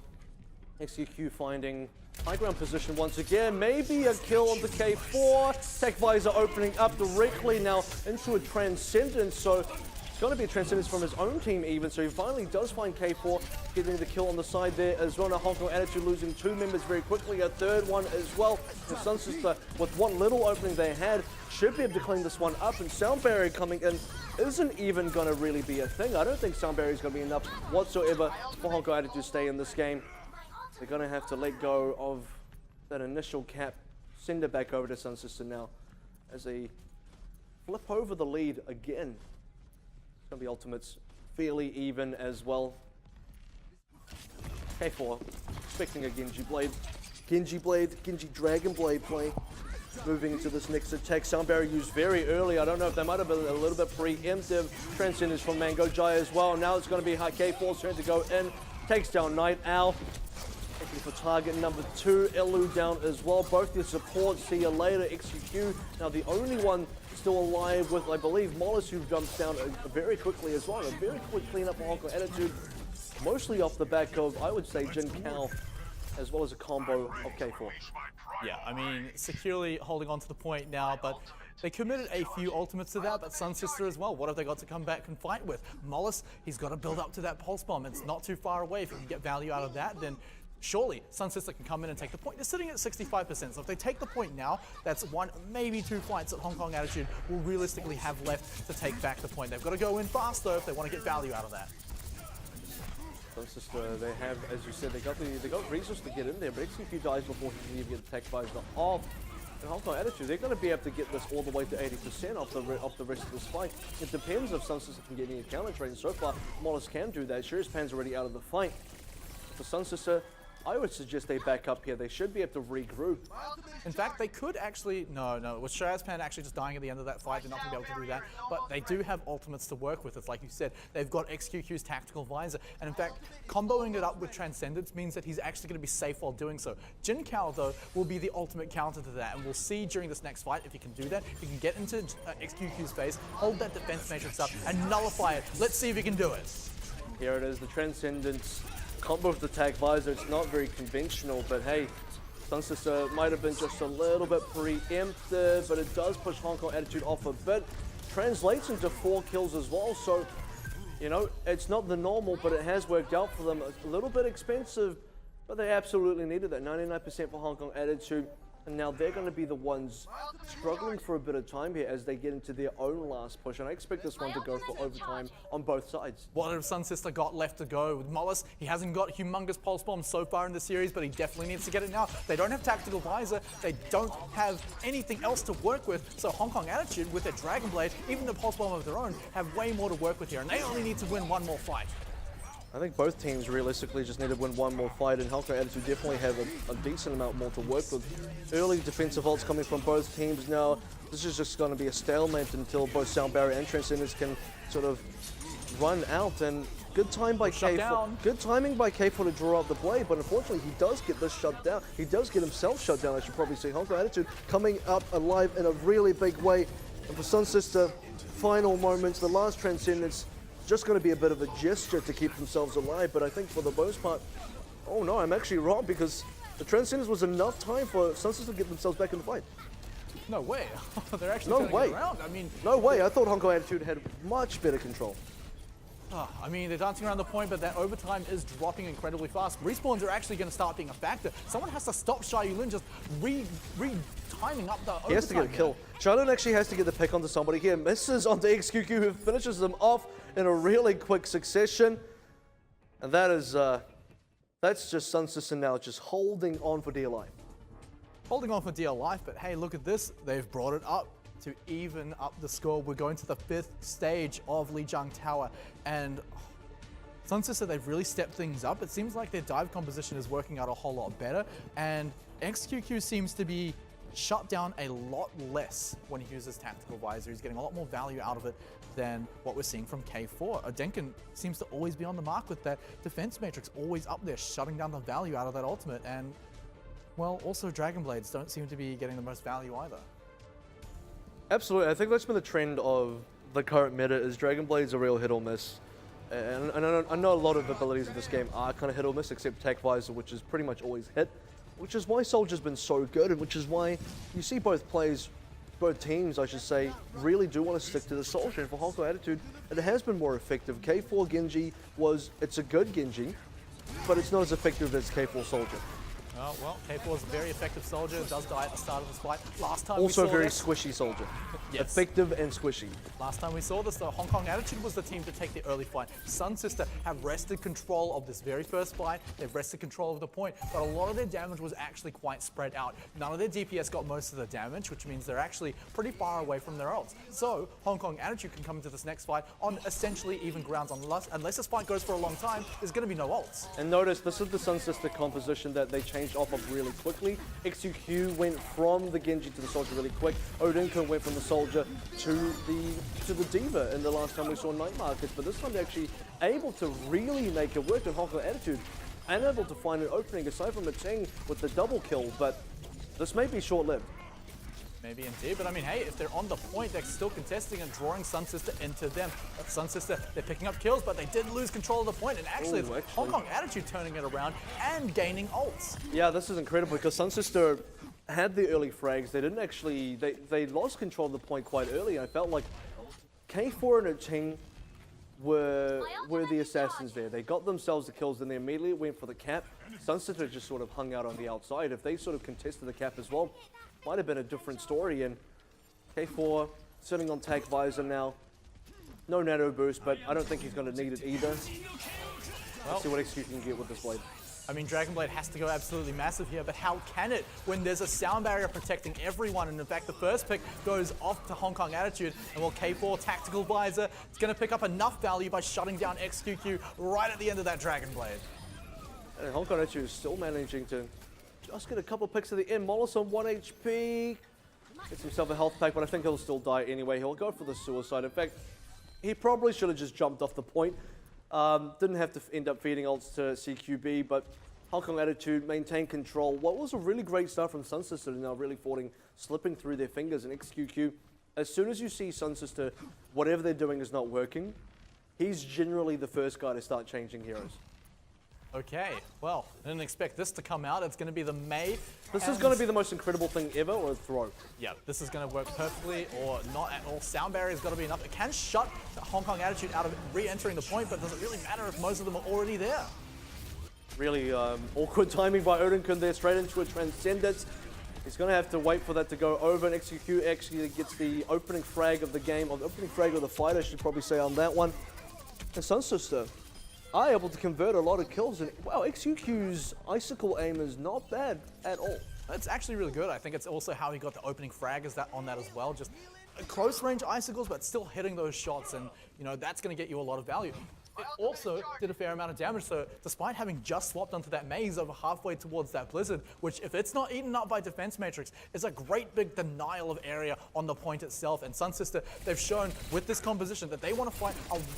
XQQ finding high ground position once again. Maybe a kill on the K4. Tech Visor opening up directly now into a Transcendence. So it's going to be a Transcendence from his own team even. So he finally does find K4, getting the kill on the side there as well. Now Hong Kong Attitude losing 2 members very quickly. A third one as well. And SunSister, with one little opening they had, should be able to clean this one up. And Sound Barrier coming in isn't even going to really be a thing. I don't think Sound Barrier is going to be enough whatsoever for Hong Kong Attitude to stay in this game. They're going to have to let go of that initial cap, send it back over to SunSister now as they flip over the lead again. It's going to be ultimates fairly even as well. K4 expecting a Genji Blade, Genji Dragon Blade play. Moving into this next attack, Sound Barrier used very early. I don't know if they might have been a little bit preemptive. Transcendence from Mango Jai as well. Now it's going to be K4's turn to go in. Takes down Night Owl. Looking for target number 2. Elu down as well. Both your supports. See you later. XQQ. Now the only one still alive with, I believe, Mollis, who jumps down very quickly as well. A very quick cleanup for Hong Kong Attitude. Mostly off the back of, I would say, Jin Kao, as well as a combo of K4. Yeah, I mean, securely holding on to the point now, but they committed a few ultimates to that, but SunSister as well. What have they got to come back and fight with? Mollis, he's got to build up to that pulse bomb. It's not too far away. If you can get value out of that, then surely SunSister can come in and take the point. They're sitting at 65%, so if they take the point now, that's 1, maybe 2 fights that Hong Kong Attitude will realistically have left to take back the point. They've got to go in fast, though, if they want to get value out of that. SunSister, they have, as you said, they got resources to get in there, but XQQ dies before he can even get the Tech Visor off. And Hong Kong Attitude, they're going to be able to get this all the way to 80% off the rest of this fight. It depends if SunSister can get any counter trade, and so far, Mollis can do that. Sirius Pan's already out of the fight. For SunSister, I would suggest they back up here. They should be able to regroup. In fact, they could actually... No. With Shirazpan actually just dying at the end of that fight, they're not going to be able to do that. But they do have ultimates to work with. It's like you said, they've got XQQ's Tactical Visor. And in fact, comboing it up with Transcendence means that he's actually going to be safe while doing so. Jin Kao, though, will be the ultimate counter to that. And we'll see during this next fight if he can do that. If he can get into XQQ's face, hold that defense matrix up, and nullify it. Let's see if he can do it. Here it is, the Transcendence combo with the Tag Visor. It's not very conventional, but hey, SunSister might have been just a little bit preemptive, but it does push Hong Kong Attitude off a bit. Translates into 4 kills as well, so, you know, it's not the normal, but it has worked out for them. A little bit expensive, but they absolutely needed that. 99% for Hong Kong Attitude. And now they're going to be the ones struggling for a bit of time here as they get into their own last push. And I expect this one to go for overtime on both sides. What have SunSister got left to go? With Mollis, he hasn't got humongous pulse bomb so far in the series, but he definitely needs to get it now. They don't have tactical visor. They don't have anything else to work with. So Hong Kong Attitude with their Dragon Blade, even the pulse bomb of their own, have way more to work with here. And they only need to win one more fight. I think both teams realistically just need to win one more fight, and Hong Kong Attitude definitely have a decent amount more to work with. Early defensive ults coming from both teams now. This is just going to be a stalemate until both Sound Barrier and Transcendence can sort of run out. And good time by K4. Good timing by K4 to draw out the blade, but unfortunately he does get this shut down. He does get himself shut down, I should probably say. Hong Kong Attitude coming up alive in a really big way. And for SunSister, final moments, the last Transcendence, just going to be a bit of a gesture to keep themselves alive, but I think for the most part, oh no, I'm actually wrong, because the Transcendence was enough time for SunSister to get themselves back in the fight. No way. They're actually turning it around. I mean, no way. I thought Hong Kong Attitude had much better control. I mean, they're dancing around the point, but that overtime is dropping incredibly fast. Respawns are actually going to start being a factor. Someone has to stop Shy Yulin just timing up the overtime. He has to get a kill. Shy Yulin actually has to get the pick onto somebody here. Misses onto XQQ, who finishes them off in a really quick succession. And that is, that's just SunSister now just holding on for dear life. Holding on for dear life, but hey, look at this. They've brought it up to even up the score. We're going to the 5th stage of Lijiang Tower, and SunSister, they've really stepped things up. It seems like their dive composition is working out a whole lot better, and XQQ seems to be shut down a lot less when he uses tactical visor. He's getting a lot more value out of it than what we're seeing from K4. Odenkin seems to always be on the mark with that defense matrix, always up there, shutting down the value out of that ultimate. And, well, also Dragon Blades don't seem to be getting the most value either. Absolutely. I think that's been the trend of the current meta, is Dragon Blade's a real hit or miss. And I know a lot of abilities in this game are kind of hit or miss, except Tac Visor, which is pretty much always hit, which is why Soldier's been so good, and which is why you see both teams, I should say, really do want to stick to the Soldier. And for Hong Kong Attitude, it has been more effective. K4 Genji it's a good Genji, but it's not as effective as K4 Soldier. Oh, well, K4 is a very effective soldier. It does die at the start of this fight. Last time also we saw very this, squishy soldier. Yes. Effective and squishy. Last time we saw this, though, Hong Kong Attitude was the team to take the early fight. SunSister have wrested control of this very first fight. They've wrested control of the point, but a lot of their damage was actually quite spread out. None of their DPS got most of the damage, which means they're actually pretty far away from their ults. So Hong Kong Attitude can come into this next fight on essentially even grounds. Unless this fight goes for a long time, there's going to be no ults. And notice, this is the SunSister composition that they changed off of really quickly. XQQ went from the Genji to the Soldier really quick. Odinko went from the Soldier to the D.Va in the last time we saw Night Markets, but this time they're actually able to really make it work. And Hong Kong Attitude unable to find an opening aside from Ting with the double kill, but this may be short-lived. Maybe indeed, but I mean, hey, if they're on the point, they're still contesting and drawing SunSister into them. But SunSister, they're picking up kills, but they did lose control of the point, and actually, it's Hong Kong Attitude turning it around and gaining ults. Yeah, this is incredible, because SunSister had the early frags. They didn't actually, they lost control of the point quite early. I felt like K4 and Ting were the assassins there. They got themselves the kills, and they immediately went for the cap. SunSister just sort of hung out on the outside. If they sort of contested the cap as well, might have been a different story. And K4 sitting on Tac Visor now. No nano boost, but I don't think he's going to need it either. Let's see what XQ can get with this blade. I mean, Dragon Blade has to go absolutely massive here, but how can it when there's a sound barrier protecting everyone? And in fact, the first pick goes off to Hong Kong Attitude, and well, K4 Tactical Visor, it's going to pick up enough value by shutting down XQQ right at the end of that Dragon Blade. And Hong Kong Attitude is still managing to just get a couple picks at the end. Mollis on 1 HP. Gets himself a health pack, but I think he'll still die anyway. He'll go for the suicide. In fact, he probably should have just jumped off the point. Didn't have to end up feeding ults to CQB, but Hong Kong Attitude maintained control. What was a really great start from SunSister, now really slipping through their fingers. And XQQ, as soon as you see SunSister, whatever they're doing is not working, he's generally the first guy to start changing heroes. Okay, well, I didn't expect this to come out. It's going to be the Mei. This is going to be the most incredible thing ever, or a throw. Yeah, this is going to work perfectly, or not at all. Sound barrier's got to be enough. It can shut the Hong Kong Attitude out of re-entering the point, but does it really matter if most of them are already there? Really awkward timing by Odinkin there, straight into a Transcendence. He's going to have to wait for that to go over, and XQQ actually gets the opening frag of the game, or the opening frag of the fight, I should probably say, on that one. And SunSister are able to convert a lot of kills, and wow, XQQ's Icicle aim is not bad at all. It's actually really good. I think it's also how he got the opening frag on that as well. Just close range icicles, but still hitting those shots, and you know that's going to get you a lot of value. It also did a fair amount of damage, so despite having just swapped onto that maze over halfway towards that blizzard, which if it's not eaten up by defense matrix, is a great big denial of area on the point itself. And SunSister, they've shown with this composition that they want to fight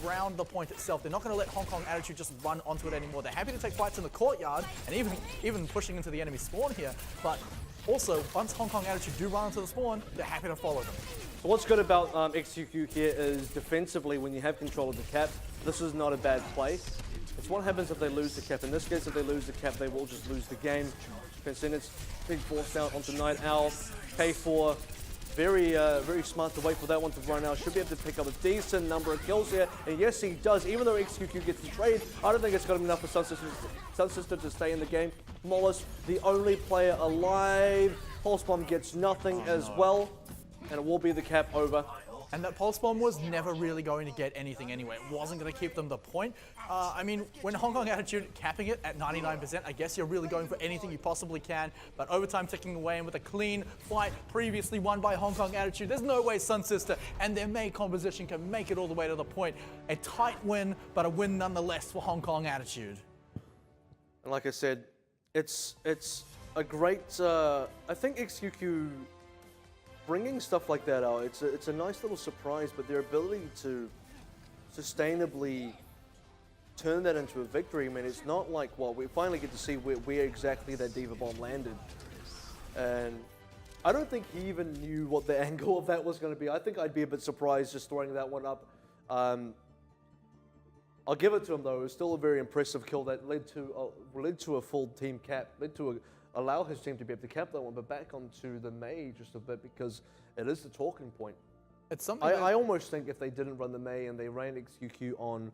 around the point itself. They're not going to let Hong Kong Attitude just run onto it anymore. They're happy to take fights in the courtyard and even pushing into the enemy spawn here, but also once Hong Kong Attitude do run into the spawn, they're happy to follow them. What's good about XQQ here is defensively, when you have control of the cap, this is not a bad play. It's what happens if they lose the cap. In this case, if they lose the cap, they will just lose the game. It's big force out onto Night Owl. K4, very smart to wait for that one to run out. Should be able to pick up a decent number of kills here. And yes, he does. Even though XQQ gets the trade, I don't think it's got enough for SunSister to stay in the game. Mollis, the only player alive. Pulse Bomb gets nothing as well. And it will be the cap over. And that Pulse Bomb was never really going to get anything anyway. It wasn't going to keep them the point. I mean, when Hong Kong Attitude capping it at 99%, I guess you're really going for anything you possibly can. But overtime ticking away, and with a clean fight previously won by Hong Kong Attitude, there's no way SunSister and their main composition can make it all the way to the point. A tight win, but a win nonetheless for Hong Kong Attitude. And like I said, it's a great, I think XQQ bringing stuff like that out, it's a nice little surprise, but their ability to sustainably turn that into a victory, I mean, it's not like, well, we finally get to see where exactly that Diva Bomb landed. And I don't think he even knew what the angle of that was going to be. I think I'd be a bit surprised just throwing that one up. I'll give it to him, though. It was still a very impressive kill that led to a full team cap, allow his team to be able to cap that one, but back onto the Mei just a bit, because it is the talking point. It's something I almost think if they didn't run the Mei and they ran XQQ on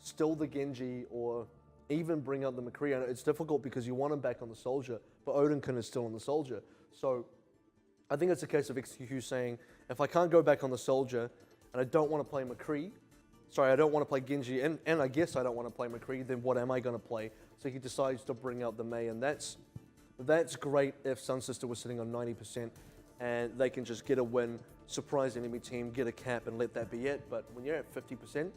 still the Genji or even bring out the McCree, it's difficult because you want him back on the Soldier, but Odinkin is still on the Soldier. So I think it's a case of XQQ saying, if I can't go back on the Soldier and I don't want to play McCree, sorry, I don't want to play Genji, and I guess I don't want to play McCree, then what am I going to play? So he decides to bring out the Mei, and that's great if SunSister was sitting on 90% and they can just get a win, surprise the enemy team, get a cap, and let that be it. But when you're at 50%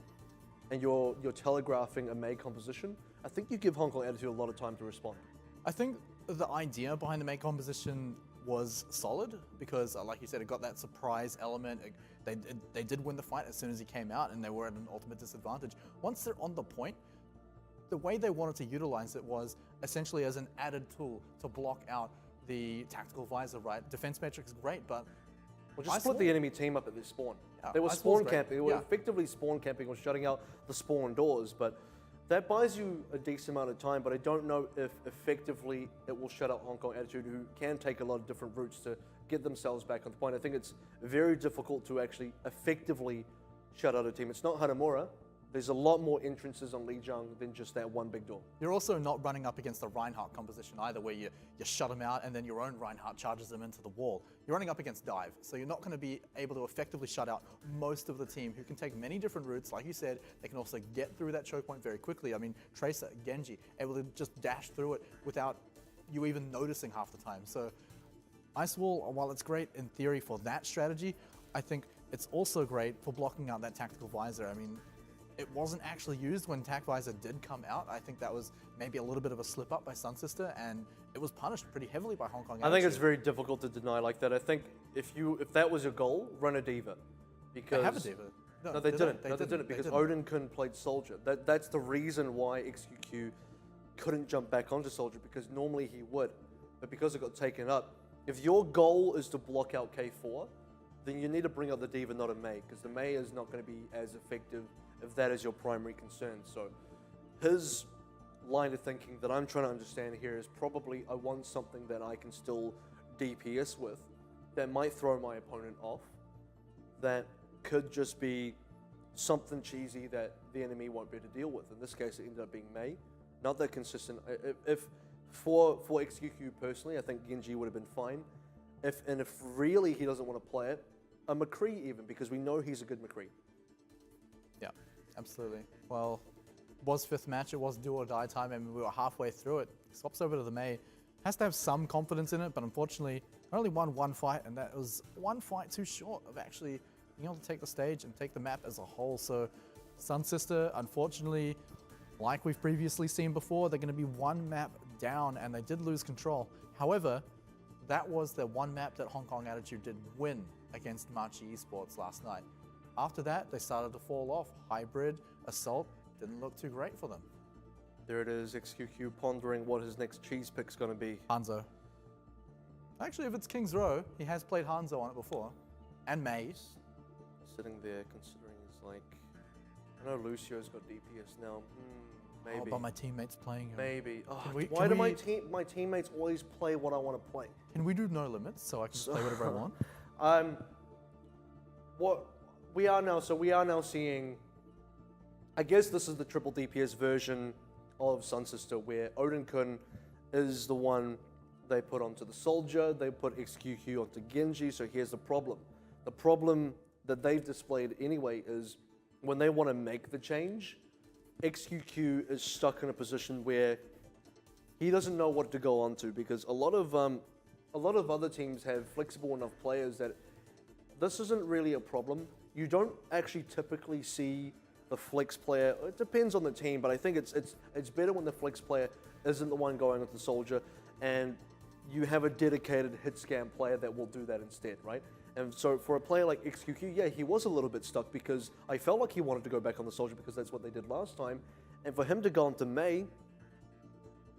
and you're telegraphing a Mei composition, I think you give Hong Kong Attitude a lot of time to respond. I think the idea behind the Mei composition was solid because, like you said, it got that surprise element. They did win the fight as soon as he came out, and they were at an ultimate disadvantage. Once they're on the point, the way they wanted to utilize it was essentially as an added tool to block out the tactical visor, right? Defense metric is great, but... Well, just split the enemy team up at their spawn. They were spawn camping. They were effectively spawn camping or shutting out the spawn doors, but that buys you a decent amount of time, but I don't know if effectively it will shut out Hong Kong Attitude, who can take a lot of different routes to get themselves back on the point. I think it's very difficult to actually effectively shut out a team. It's not Hanamura. There's a lot more entrances on Lijiang than just that one big door. You're also not running up against the Reinhardt composition either, where you shut him out and then your own Reinhardt charges them into the wall. You're running up against Dive, so you're not going to be able to effectively shut out most of the team, who can take many different routes. Like you said, they can also get through that choke point very quickly. I mean, Tracer, Genji, able to just dash through it without you even noticing half the time. So Ice Wall, while it's great in theory for that strategy, I think it's also great for blocking out that tactical visor. I mean, it wasn't actually used when Tac Visor did come out. I think that was maybe a little bit of a slip up by SunSister, and it was punished pretty heavily by Hong Kong Attitude. I think it's very difficult to deny like that. I think if that was your goal, run a Diva. Because they have a Diva. No, they didn't. They didn't because Odin couldn't play Soldier. That's the reason why XQQ couldn't jump back onto Soldier, because normally he would, but because it got taken up. If your goal is to block out K4, then you need to bring out the Diva, not a Mei, because the Mei is not going to be as effective if that is your primary concern. So his line of thinking that I'm trying to understand here is probably, I want something that I can still DPS with, that might throw my opponent off, that could just be something cheesy that the enemy won't be able to deal with. In this case, it ended up being Mei. Not that consistent. If for XQQ personally, I think Genji would have been fine. if really he doesn't want to play it, a McCree even, because we know he's a good McCree. Yeah, absolutely. Well, it was fifth match, it was do or die time, and we were halfway through it. Swaps over to the Mei. Has to have some confidence in it, but unfortunately, only won one fight, and that was one fight too short of actually being able to take the stage and take the map as a whole. So SunSister, unfortunately, like we've previously seen before, they're going to be one map down, and they did lose control. However, that was the one map that Hong Kong Attitude did win against Machi Esports last night. After that, they started to fall off. Hybrid, Assault, didn't look too great for them. There it is, XQQ pondering what his next cheese pick's going to be. Hanzo. Actually, if it's King's Row, he has played Hanzo on it before. And Mei. Sitting there considering he's like, I know Lucio's got DPS now. Maybe. Oh, but my teammate's playing him. Maybe. Oh, Why do my teammates always play what I want to play? Can we do no limits so I can just play whatever I want? What we are now seeing, I guess this is the triple DPS version of SunSister, where Odin-kun is the one they put onto the soldier, they put XQQ onto Genji, so here's the problem. The problem that they've displayed anyway is when they want to make the change, XQQ is stuck in a position where he doesn't know what to go on to, because a lot of other teams have flexible enough players that this isn't really a problem. You don't actually typically see the flex player. It depends on the team, but I think it's better when the flex player isn't the one going with the soldier, and you have a dedicated hit scan player that will do that instead, right? And so for a player like XQQ, yeah, he was a little bit stuck because I felt like he wanted to go back on the soldier because that's what they did last time. And for him to go onto Mei,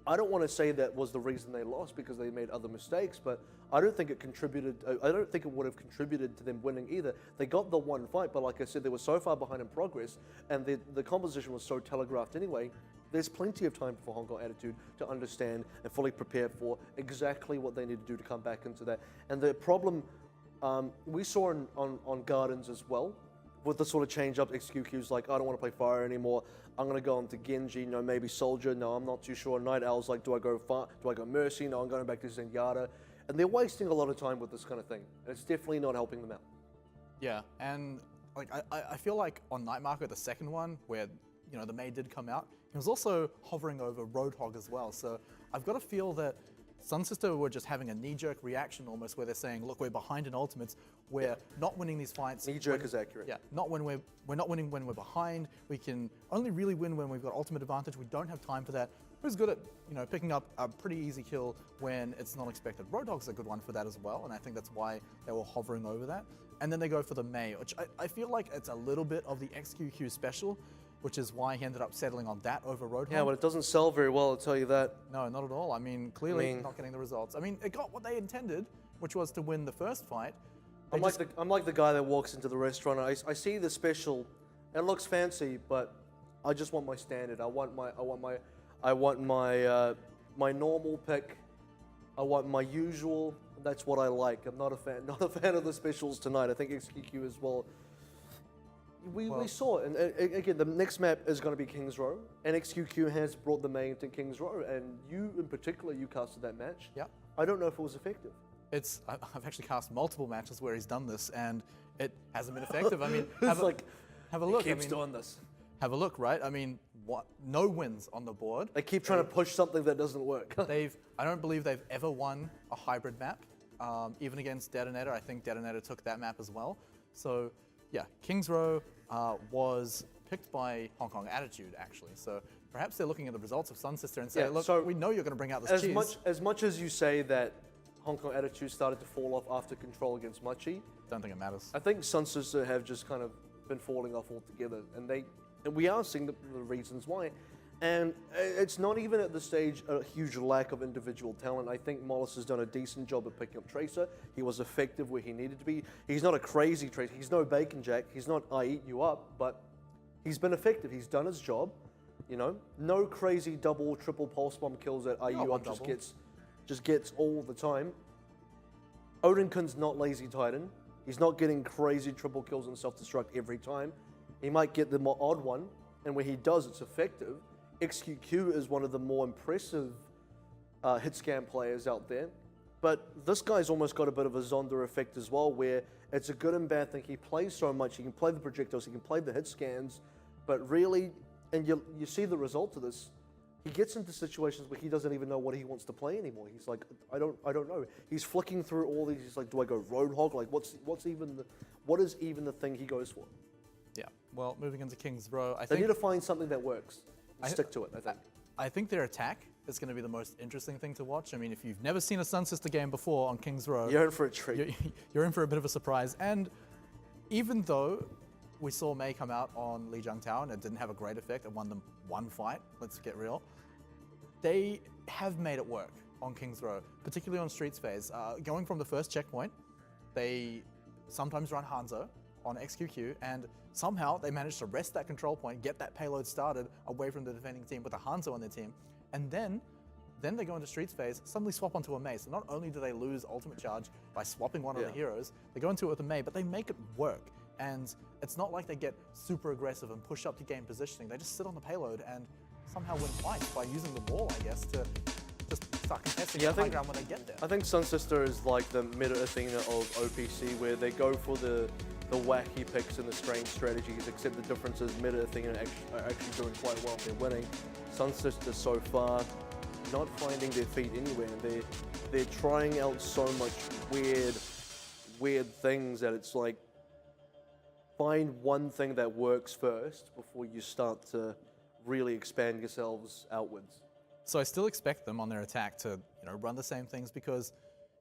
I don't want to say that was the reason they lost because they made other mistakes, but I don't think it contributed. I don't think it would have contributed to them winning either. They got the one fight, but like I said, they were so far behind in progress, and the composition was so telegraphed anyway. There's plenty of time for Hong Kong Attitude to understand and fully prepare for exactly what they need to do to come back into that. And the problem we saw on Gardens as well, with the sort of change up, XQQ's like, I don't want to play Fire anymore. I'm going to go on to Genji, no, maybe Soldier, no, I'm not too sure. Night Owl's like, do I go Mercy? No, I'm going back to Zenyatta. And they're wasting a lot of time with this kind of thing. And it's definitely not helping them out. Yeah, and like I feel like on Night Market, the second one, where the Mei did come out, he was also hovering over Roadhog as well. So I've got to feel that SunSister were just having a knee-jerk reaction almost, where they're saying, look, we're behind in ultimates, we're not winning these fights. Knee-jerk is accurate. Yeah, we're not winning when we're behind. We can only really win when we've got ultimate advantage. We don't have time for that. Who's good at picking up a pretty easy kill when it's not expected? Roadhog's a good one for that as well, and I think that's why they were hovering over that. And then they go for the Mei, which I feel like it's a little bit of the XQQ special, which is why he ended up settling on that over Roadhog. Yeah, well, it doesn't sell very well, I'll tell you that. No, not at all. I mean, clearly not getting the results. I mean, it got what they intended, which was to win the first fight. I'm like the guy that walks into the restaurant. I see the special, it looks fancy, but I just want my standard. I want my normal pick. I want my usual. That's what I like. I'm not a fan of the specials tonight. I think XQQ as well. We saw it, and again, the next map is going to be King's Row, and XQQ has brought the Mei into King's Row, and you in particular, you casted that match. Yeah. I don't know if it was effective. I've actually cast multiple matches where he's done this, and it hasn't been effective. I mean, have a look. He keeps doing this. Have a look, right? I mean, no wins on the board. They keep trying to push something that doesn't work. I don't believe they've ever won a hybrid map, even against Detonator. I think Detonator took that map as well. So, yeah, King's Row was picked by Hong Kong Attitude, actually. So perhaps they're looking at the results of SunSister and say, look, so we know you're going to bring out this cheese. As much as you say that Hong Kong Attitude started to fall off after Control against Machi, don't think it matters. I think SunSister have just kind of been falling off altogether, and we are seeing the reasons why. And it's not even at the stage a huge lack of individual talent. I think Mollis has done a decent job of picking up Tracer. He was effective where he needed to be. He's not a crazy Tracer. He's no Bacon Jack. He's not I eat you up, but he's been effective. He's done his job. No crazy double, triple pulse bomb kills that IU up just gets all the time. Odin-kun's not Lazy Titan. He's not getting crazy triple kills and self-destruct every time. He might get the more odd one, and when he does, it's effective. XQQ is one of the more impressive hit scan players out there. But this guy's almost got a bit of a Zonda effect as well, where it's a good and bad thing. He plays so much. He can play the projectiles. He can play the hit scans. But really, and you see the result of this, he gets into situations where he doesn't even know what he wants to play anymore. He's like, I don't know. He's flicking through all these. He's like, do I go Roadhog? Like, what is even the thing he goes for? Yeah. Well, moving into King's Row, They need to find something that works. Stick to it, I think. I think their attack is going to be the most interesting thing to watch. I mean, if you've never seen a SunSister game before on King's Row, you're in for a treat. You're in for a bit of a surprise. And even though we saw Mei come out on Lijiang Tower and it didn't have a great effect, it won them one fight, let's get real, they have made it work on King's Row, particularly on Streets phase. Going from the first checkpoint, they sometimes run Hanzo on XQQ, and somehow they managed to rest that control point, get that payload started away from the defending team with a Hanzo on their team, and then they go into Streets phase, suddenly swap onto a Mei. So not only do they lose ultimate charge by swapping one of the heroes, they go into it with a Mei, but they make it work. And it's not like they get super aggressive and push up to game positioning. They just sit on the payload and somehow win fights by using the wall, I guess, to just start contesting the high ground when they get there. I think SunSister is like the meta Athena of OPC, where they go for the wacky picks and the strange strategies, except the difference is meta Athena are actually doing quite well. They're winning. SunSister so far not finding their feet anywhere. They're trying out so much weird things that it's like, find one thing that works first before you start to really expand yourselves outwards. So I still expect them on their attack to run the same things, because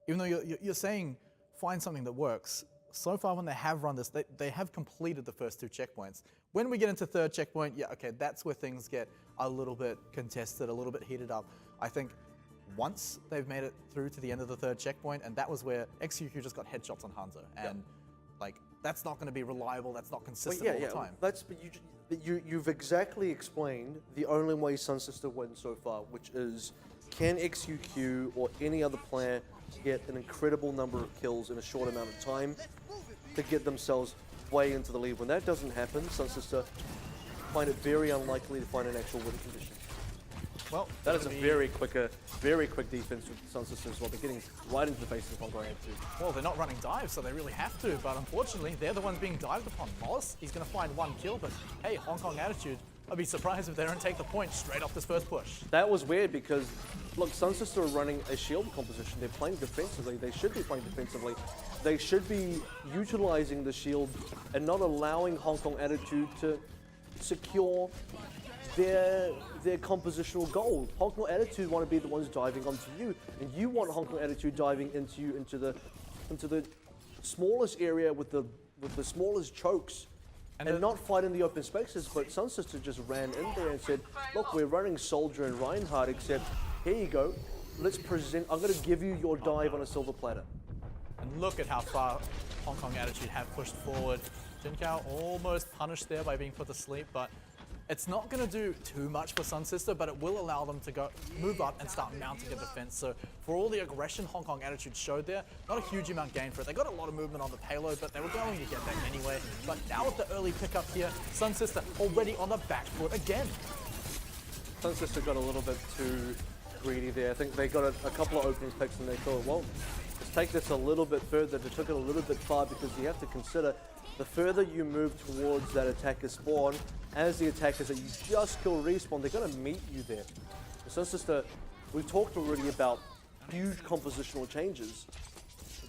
even though you're saying find something that works, so far when they have run this, they have completed the first two checkpoints. When we get into third checkpoint, yeah, okay, that's where things get a little bit contested, a little bit heated up. I think once they've made it through to the end of the third checkpoint, and that was where XQQ just got headshots on Hanzo, and like that's not going to be reliable, that's not consistent all the time. But you've exactly explained the only way SunSister wins so far, which is can XQQ or any other player get an incredible number of kills in a short amount of time to get themselves way into the lead. When that doesn't happen, SunSister find it very unlikely to find an actual win condition. Well, that is a very quick defense with SunSister as well. They're getting right into the face of Hong Kong attitude. Well, they're not running dives, so they really have to, but unfortunately, they're the ones being dived upon. Mollis, he's going to find one kill, but hey, Hong Kong attitude, I'd be surprised if they don't take the point straight off this first push. That was weird because, look, SunSister are running a shield composition. They're playing defensively. They should be playing defensively. They should be utilizing the shield and not allowing Hong Kong attitude to secure their compositional goal. Hong Kong attitude want to be the ones diving onto you, and you want Hong Kong attitude diving into you into the smallest area with the smallest chokes, and not fight in the open spaces. But SunSister just ran in there and said, "Look, we're running Soldier and Reinhardt, except here you go. Let's present. I'm going to give you your dive on a silver platter." And look at how far Hong Kong attitude have pushed forward. Jinkao almost punished there by being put to sleep, but it's not going to do too much for SunSister, but it will allow them to move up and start mounting a defense. So for all the aggression Hong Kong attitude showed there, not a huge amount gained for it. They got a lot of movement on the payload, but they were going to get that anyway. But now with the early pickup here, SunSister already on the back foot again. SunSister got a little bit too greedy there. I think they got a couple of openings picks and they thought, well, let's take this a little bit further. They took it a little bit far because you have to consider the further you move towards that attacker spawn, as the attackers that you just kill respawn, they're going to meet you there. SunSister, we've talked already about huge compositional changes.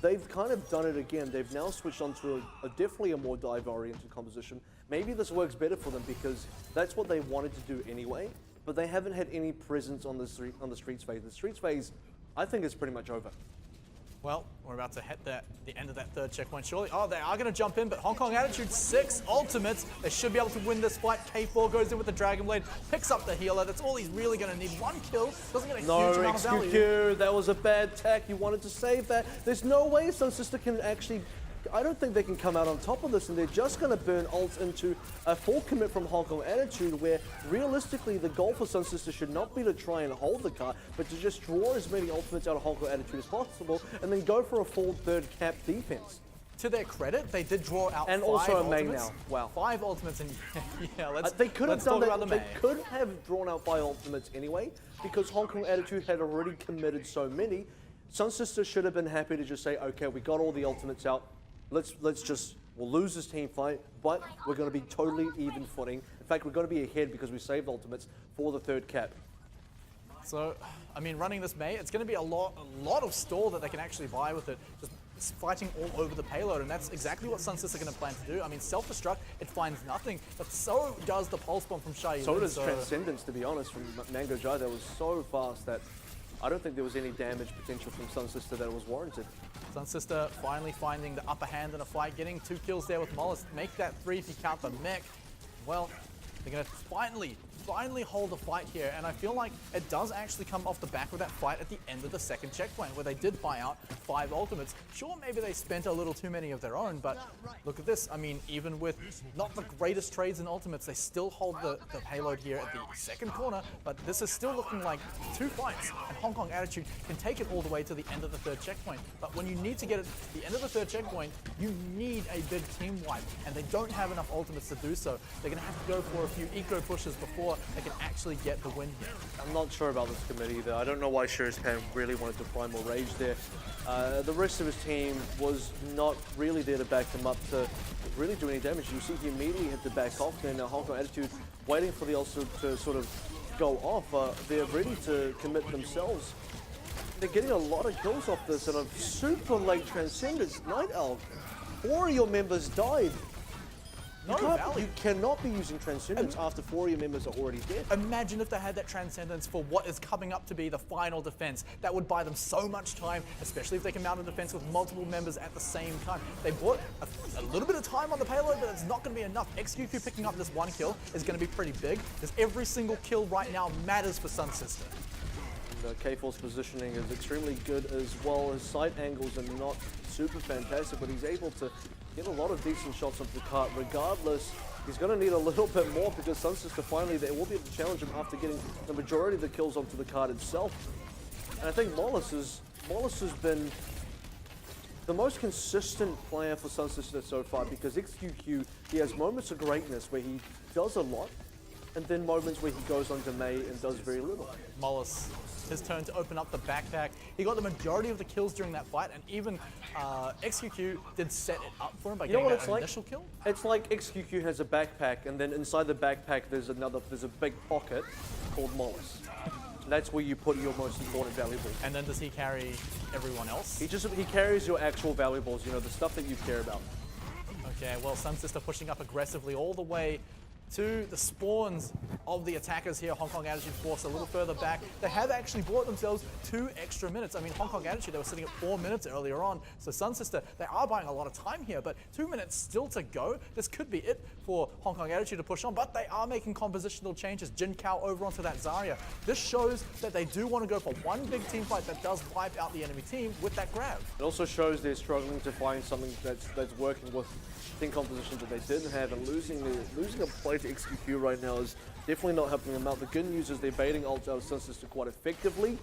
They've kind of done it again. They've now switched on to definitely a more dive-oriented composition. Maybe this works better for them because that's what they wanted to do anyway, but they haven't had any presence on the streets phase. The streets phase, I think, is pretty much over. Well, we're about to hit the end of that third checkpoint surely. Oh, they are going to jump in, but Hong Kong attitude 6 ultimates. They should be able to win this fight. K4 goes in with the Dragon Blade, picks up the healer. That's all he's really going to need. One kill, doesn't get a huge amount of value. No, XQQ, that was a bad tech. You wanted to save that. There's no way SunSister can actually, I don't think they can come out on top of this, and they're just going to burn ults into a full commit from Hong Kong attitude, where realistically the goal for SunSister should not be to try and hold the cart, but to just draw as many ultimates out of Hong Kong attitude as possible, and then go for a full third cap defense. To their credit, they did draw out and 5 also a Mei ultimates. now. Wow, 5 ultimates, and yeah, let's they could have done talk about that. the They Mei. could have drawn out 5 ultimates anyway, because Hong Kong attitude had already committed so many. SunSister should have been happy to just say, okay, we got all the ultimates out. We'll lose this team fight, but we're going to be totally even footing. In fact, we're going to be ahead because we saved ultimates for the third cap. So, I mean, running this Mei, it's going to be a lot of stall that they can actually buy with it. Just fighting all over the payload, and that's exactly what SunSister are going to plan to do. I mean, self-destruct, it finds nothing, but so does the pulse bomb from Shai. So does Transcendence, to be honest, from Mango Jai. That was so fast that I don't think there was any damage potential from SunSister that was warranted. SunSister finally finding the upper hand in a fight, getting 2 kills there with Mollis. Make that 3 if you count the mech. Well, they're going to finally hold the fight here, and I feel like it does actually come off the back of that fight at the end of the second checkpoint where they did buy out 5 ultimates. Sure, maybe they spent a little too many of their own, but look at this. I mean, even with not the greatest trades in ultimates, they still hold the payload here at the second corner, but this is still looking like 2 fights, and Hong Kong Attitude can take it all the way to the end of the third checkpoint. But when you need to get it to the end of the third checkpoint, you need a big team wipe, and they don't have enough ultimates to do so. They're going to have to go for a few eco pushes before they can actually get the win here. I'm not sure about this committee either. I don't know why Shirazpan really wanted to primal rage there. The rest of his team was not really there to back him up to really do any damage. You see he immediately had to back off there. Now Hong Kong Attitude waiting for the ultimate to sort of go off. They're ready to commit themselves. They're getting a lot of kills off this and a super late Transcendence. Night Owl. 4 of your members died. You cannot be using Transcendence after 4 of your members are already dead. Imagine if they had that Transcendence for what is coming up to be the final defense. That would buy them so much time, especially if they can mount a defense with multiple members at the same time. They bought a little bit of time on the payload, but it's not going to be enough. XQQ picking up this 1 kill is going to be pretty big, because every single kill right now matters for SunSister. K4's positioning is extremely good as well. His sight angles are not super fantastic, but he's able to get a lot of decent shots off the cart. Regardless, he's going to need a little bit more because SunSister finally they will be able to challenge him after getting the majority of the kills onto the cart itself. And I think Mollis has been the most consistent player for SunSister so far because XQQ, he has moments of greatness where he does a lot, and then moments where he goes on to Mei and does very little. Mollis, his turn to open up the backpack. He got the majority of the kills during that fight, and even XQQ did set it up for him by getting that initial kill. It's like XQQ has a backpack, and then inside the backpack there's a big pocket called Mollis. That's where you put your most important valuables. And then does he carry everyone else? He carries your actual valuables, you know, the stuff that you care about. Okay, well, SunSister pushing up aggressively all the way to the spawns of the attackers here. Hong Kong Attitude force a little further back. They have actually bought themselves 2 extra minutes. I mean, Hong Kong Attitude, they were sitting at 4 minutes earlier on. So SunSister, they are buying a lot of time here, but 2 minutes still to go. This could be it for Hong Kong Attitude to push on, but they are making compositional changes. Jin Kao over onto that Zarya. This shows that they do want to go for one big team fight that does wipe out the enemy team with that grab. It also shows they're struggling to find something that's working with team compositions that they didn't have, and losing a play to XQQ right now is definitely not helping them out. The good news is they're baiting ults out of SunSister quite effectively.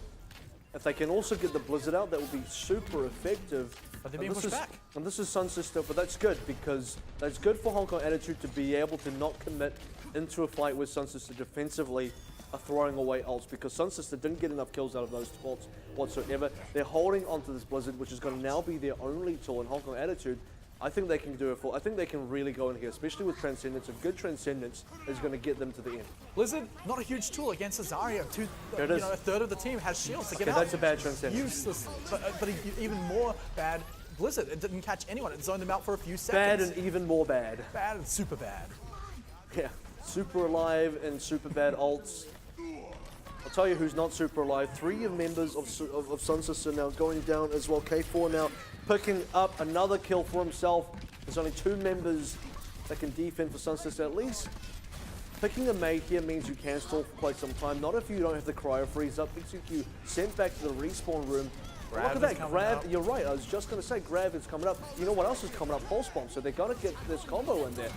If they can also get the Blizzard out, that would be super effective. But they're being pushed back. And this is SunSister, but that's good because that's good for Hong Kong Attitude to be able to not commit into a fight with SunSister defensively throwing away ults, because SunSister didn't get enough kills out of those ults whatsoever. They're holding onto this Blizzard, which is going to now be their only tool in Hong Kong Attitude. I think they can do it I think they can really go in here, especially with Transcendence. A good Transcendence is going to get them to the end. Blizzard, not a huge tool against Zarya. A third of the team has shields to get out. That's a bad Transcendence. Useless, but even more bad, Blizzard. It didn't catch anyone. It zoned them out for a few seconds. Bad and even more bad. Bad and super bad. Yeah, super alive and super bad ults. I'll tell you who's not super alive. 3 members of SunSister now going down as well. K4 now picking up another kill for himself. There's only 2 members that can defend for SunSister at least. Picking a Mei here means you can stall for quite some time. Not if you don't have the cryo freeze up. XQQ sent back to the respawn room. Look at that, Grab, you're right, I was just going to say Grab is coming up. You know what else is coming up? Pulse Bomb, so they got to get this combo in there.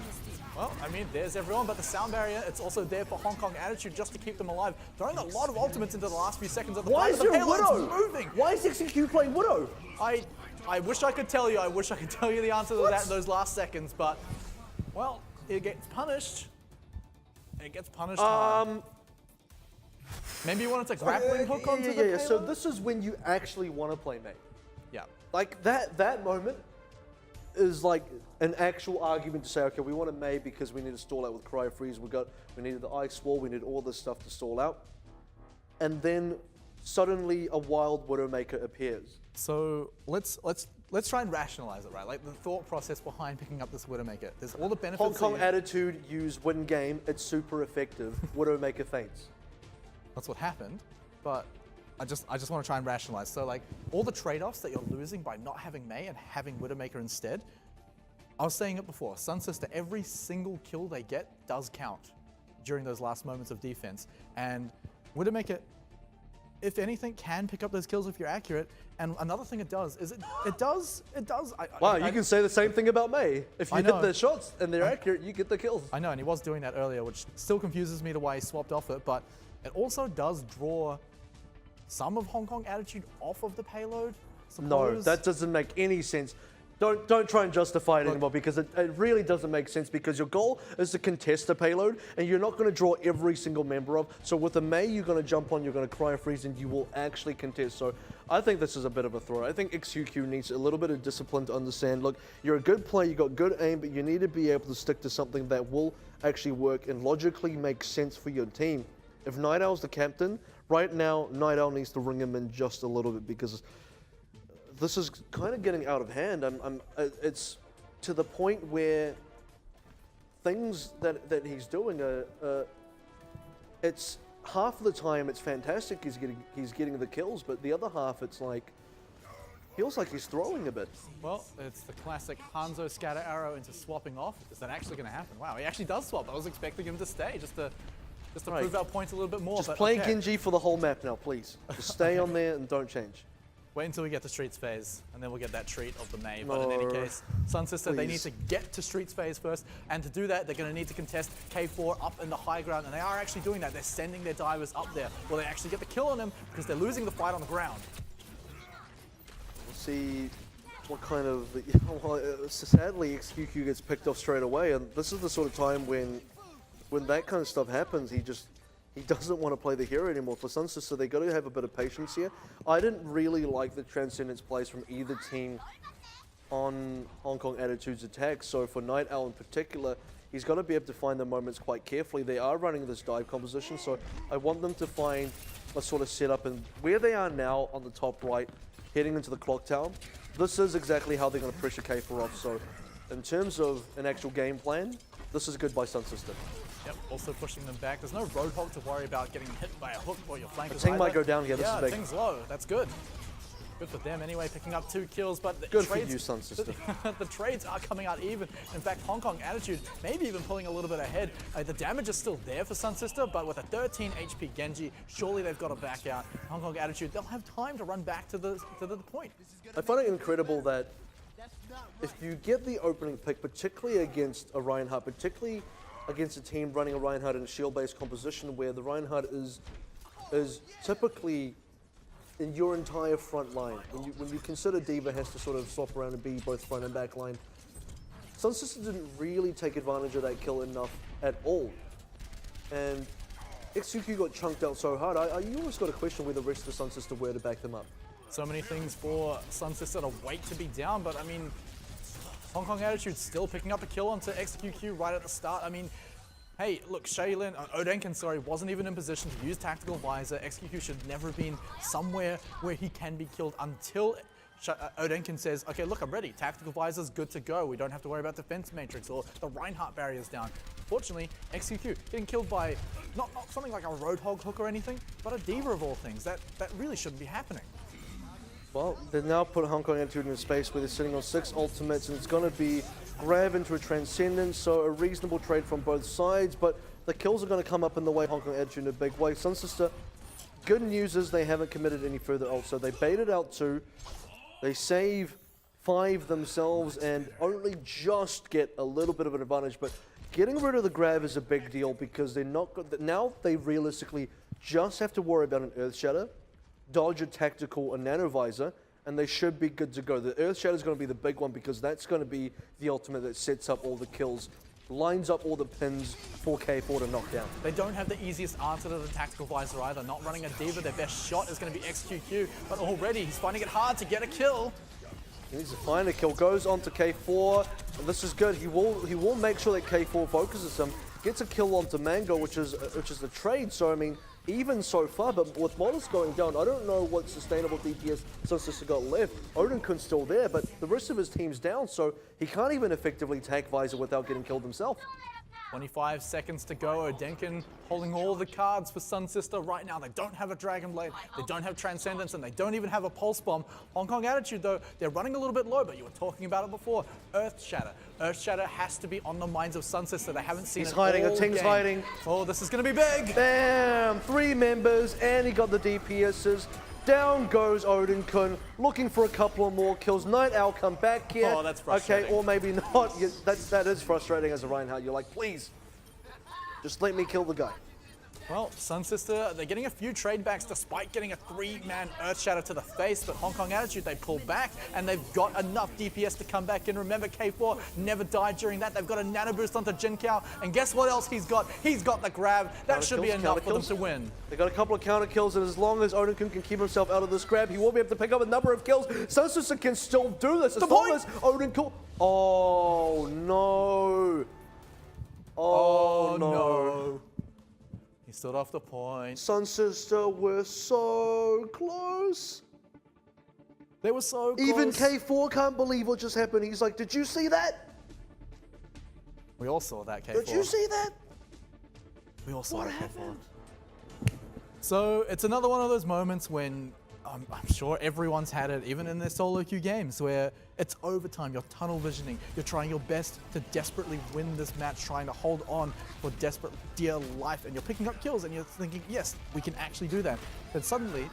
Well, I mean, there's everyone, but the sound barrier, it's also there for Hong Kong Attitude just to keep them alive. Throwing a lot of ultimates into the last few seconds of the fight. Why is there Widow moving? Why is XQQ playing Widow? I wish I could tell you. I wish I could tell you the answer to that in those last seconds, but, well, it gets punished. It gets punished hard. Maybe you wanted to grappling hook onto the payload? So this is when you actually want to play Mei. Yeah. Like that moment is like an actual argument to say, okay, we want to Mei because we need to stall out with Cryo Freeze. We needed the Ice Wall. We need all this stuff to stall out, and then suddenly a wild Widowmaker appears. So let's try and rationalize it, right? Like the thought process behind picking up this Widowmaker. There's all the benefits. Hong Kong attitude, use win game. It's super effective. Widowmaker faints. That's what happened, but I just want to try and rationalize. So like all the trade-offs that you're losing by not having Mei and having Widowmaker instead. I was saying it before, SunSister, every single kill they get does count during those last moments of defense. And Widowmaker, if anything, can pick up those kills if you're accurate. And another thing it does is it does. Wow, you can say the same thing about Mei. If you I hit know. the shots and they're accurate, you get the kills. I know, and he was doing that earlier, which still confuses me the way he swapped off it, but it also does draw some of Hong Kong attitude off of the payload. No, Suppose. that doesn't make any sense. Don't try and justify it anymore, because it really doesn't make sense, because your goal is to contest the payload and you're not going to draw every single member of. So with the Mei, you're going to jump on, you're going to Cryo Freeze, and you will actually contest. So I think this is a bit of a throw. I think XQQ needs a little bit of discipline to understand, look, you're a good player, you got good aim, but you need to be able to stick to something that will actually work and logically make sense for your team. If Night Owl's the captain, right now, Night Owl needs to ring him in just a little bit, because this is kind of getting out of hand. It's to the point where things that he's doing it's half of the time it's fantastic, he's getting the kills, but the other half it's like, feels like he's throwing a bit. Well, it's the classic Hanzo scatter arrow into swapping off. Is that actually going to happen? Wow, he actually does swap. I was expecting him to stay just to prove our point a little bit more. Just but play okay. Genji for the whole map now, please. Just stay on there and don't change. Wait until we get to Streets phase, and then we'll get that treat of the Mei. But in any case, SunSister, they need to get to Streets phase first, and to do that, they're going to need to contest K4 up in the high ground, and they are actually doing that. They're sending their divers up there. Will they actually get the kill on him, because they're losing the fight on the ground? We'll see what kind of... sadly, XQQ gets picked off straight away, and this is the sort of time when that kind of stuff happens, he doesn't want to play the hero anymore. For SunSister, they got to have a bit of patience here. I didn't really like the Transcendence plays from either team on Hong Kong Attitude's attack. So for Night Owl in particular, he's got to be able to find the moments quite carefully. They are running this dive composition, so I want them to find a sort of setup. And where they are now on the top right, heading into the clock tower, this is exactly how they're going to pressure K4 off. So in terms of an actual game plan, this is good by SunSister. Yep, also pushing them back. There's no Roadhog to worry about getting hit by a hook or your flankers. Ting might go down here. This is big. Ting's low. That's good. Good for them anyway, picking up 2 kills. But the good trades, for you, SunSister. The trades are coming out even. In fact, Hong Kong Attitude maybe even pulling a little bit ahead. The damage is still there for SunSister, but with a 13 HP Genji, surely they've got to back out. Hong Kong Attitude, they'll have time to run back to the point. I find it incredible that if you get the opening pick, particularly against a Reinhardt, particularly against a team running a Reinhardt in a shield-based composition where the Reinhardt is typically in your entire front line. When you consider D.Va has to sort of swap around and be both front and back line, SunSister didn't really take advantage of that kill enough at all. And XQQ got chunked out so hard, you always got to question where the rest of the SunSister were to back them up. So many things for SunSister to wait to be down, but I mean, Hong Kong Attitude still picking up a kill onto XQQ right at the start. I mean, hey, look, Odenkin, sorry, wasn't even in position to use Tactical Visor. XQQ should never have been somewhere where he can be killed until Odenkin says, okay, look, I'm ready. Tactical Visor's good to go. We don't have to worry about Defense Matrix or the Reinhardt barrier's down. Fortunately, XQQ getting killed by not something like a Roadhog hook or anything, but a D.Va of all things. That really shouldn't be happening. Well, they've now put Hong Kong Attitude in a space where they're sitting on 6 ultimates, and it's going to be grab into a Transcendence, so a reasonable trade from both sides, but the kills are going to come up in the way Hong Kong Attitude in a big way. SunSister, good news is they haven't committed any further ult, so they baited out 2, they save 5 themselves, and only just get a little bit of an advantage, but getting rid of the grab is a big deal because they're not good. Now they realistically just have to worry about an Earth Shatter, dodge a tactical, a nano visor, and they should be good to go. The Earth Shatter is going to be the big one because that's going to be the ultimate that sets up all the kills lines up all the pins for K4 to knock down. They don't have the easiest answer to the tactical visor either. Not running a Diva, their best shot is going to be XQQ, but already he's finding it hard to get a kill. He needs to find a kill, goes on to K4, and this is good. He will make sure that K4 focuses him, gets a kill onto Mango, which is the trade. So I mean, even so far, but with Modest going down, I don't know what sustainable DPS SunSister got left. Odinkun's still there, but the rest of his team's down, so he can't even effectively take Visor without getting killed himself. 25 seconds to go. Odenkin holding all the cards for SunSister right now. They don't have a Dragon Blade, they don't have Transcendence, and they don't even have a Pulse Bomb. Hong Kong Attitude, though, they're running a little bit low, but you were talking about it before. Earth Shatter. Earth Shatter has to be on the minds of SunSister. They haven't seen it all game. He's hiding, a Ting's hiding. Oh, this is going to be big. Bam! 3 members, and he got the DPSs. Down goes Odinkun, looking for a couple of more kills. Night Owl come back here. Oh, that's frustrating. Okay, or maybe not. Yeah, that is frustrating as a Reinhardt. You're like, please, just let me kill the guy. Well, SunSister, they're getting a few trade backs despite getting a 3-man Earth Shatter to the face, but Hong Kong Attitude, they pull back and they've got enough DPS to come back in. Remember, K4 never died during that. They've got a nano boost onto Jin Kao, and guess what else he's got? He's got the grab. That should be enough for them to win. They got a couple of counter kills, and as long as Odinkun can keep himself out of this grab, he will be able to pick up a number of kills. SunSister can still do this as long as Odinkun. Oh no! Oh no! He stood off the point. SunSister were so close. They were so close. Even K4 can't believe what just happened. He's like, did you see that? We all saw that, K4. Did you see that? We all saw What that, happened? K4. So it's another one of those moments when I'm sure everyone's had it, even in their solo queue games, where it's overtime, you're tunnel visioning, you're trying your best to desperately win this match, trying to hold on for desperate dear life, and you're picking up kills and you're thinking, yes, we can actually do that. Then suddenly,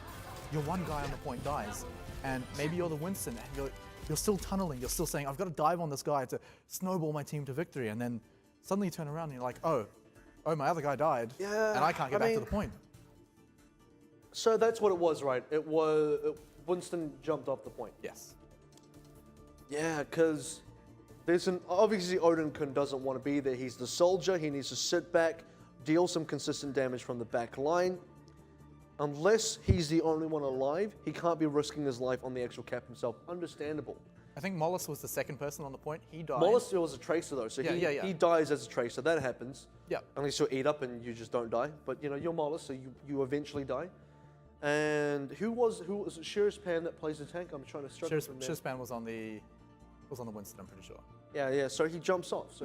your one guy on the point dies, and maybe you're the Winston, and you're still tunneling, you're still saying, I've got to dive on this guy to snowball my team to victory, and then suddenly you turn around and you're like, oh, my other guy died, Yeah, and I can't get back to the point. So that's what it was, right? It was Winston jumped off the point. Yes. Yeah, because obviously Odinkun doesn't want to be there. He's the soldier. He needs to sit back, deal some consistent damage from the back line. Unless he's the only one alive, he can't be risking his life on the actual cap himself. Understandable. I think Mollis was the second person on the point. He died. Mollis was a tracer though, so he dies as a tracer. That happens. Yeah. Unless you eat up and you just don't die. But you know, you're Mollis, so you eventually die. And who was it? Shirspan that plays the tank? I'm trying to struggle from there. Shirspan was on the Winston, I'm pretty sure. Yeah. So he jumps off.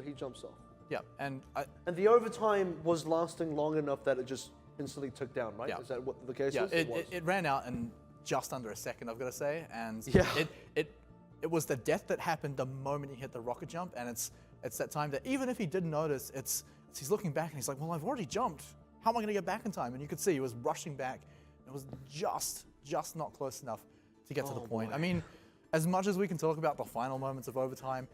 Yeah, and the overtime was lasting long enough that it just instantly took down, right? Yeah. Is that what the case yeah, is? it ran out in just under a second, I've got to say, and Yeah. it was the death that happened the moment he hit the rocket jump, and it's that time that even if he did notice, he's looking back and he's like, well, I've already jumped. How am I going to get back in time? And you could see he was rushing back. It was just not close enough to get to the point. Boy. I mean, as much as we can talk about the final moments of overtime,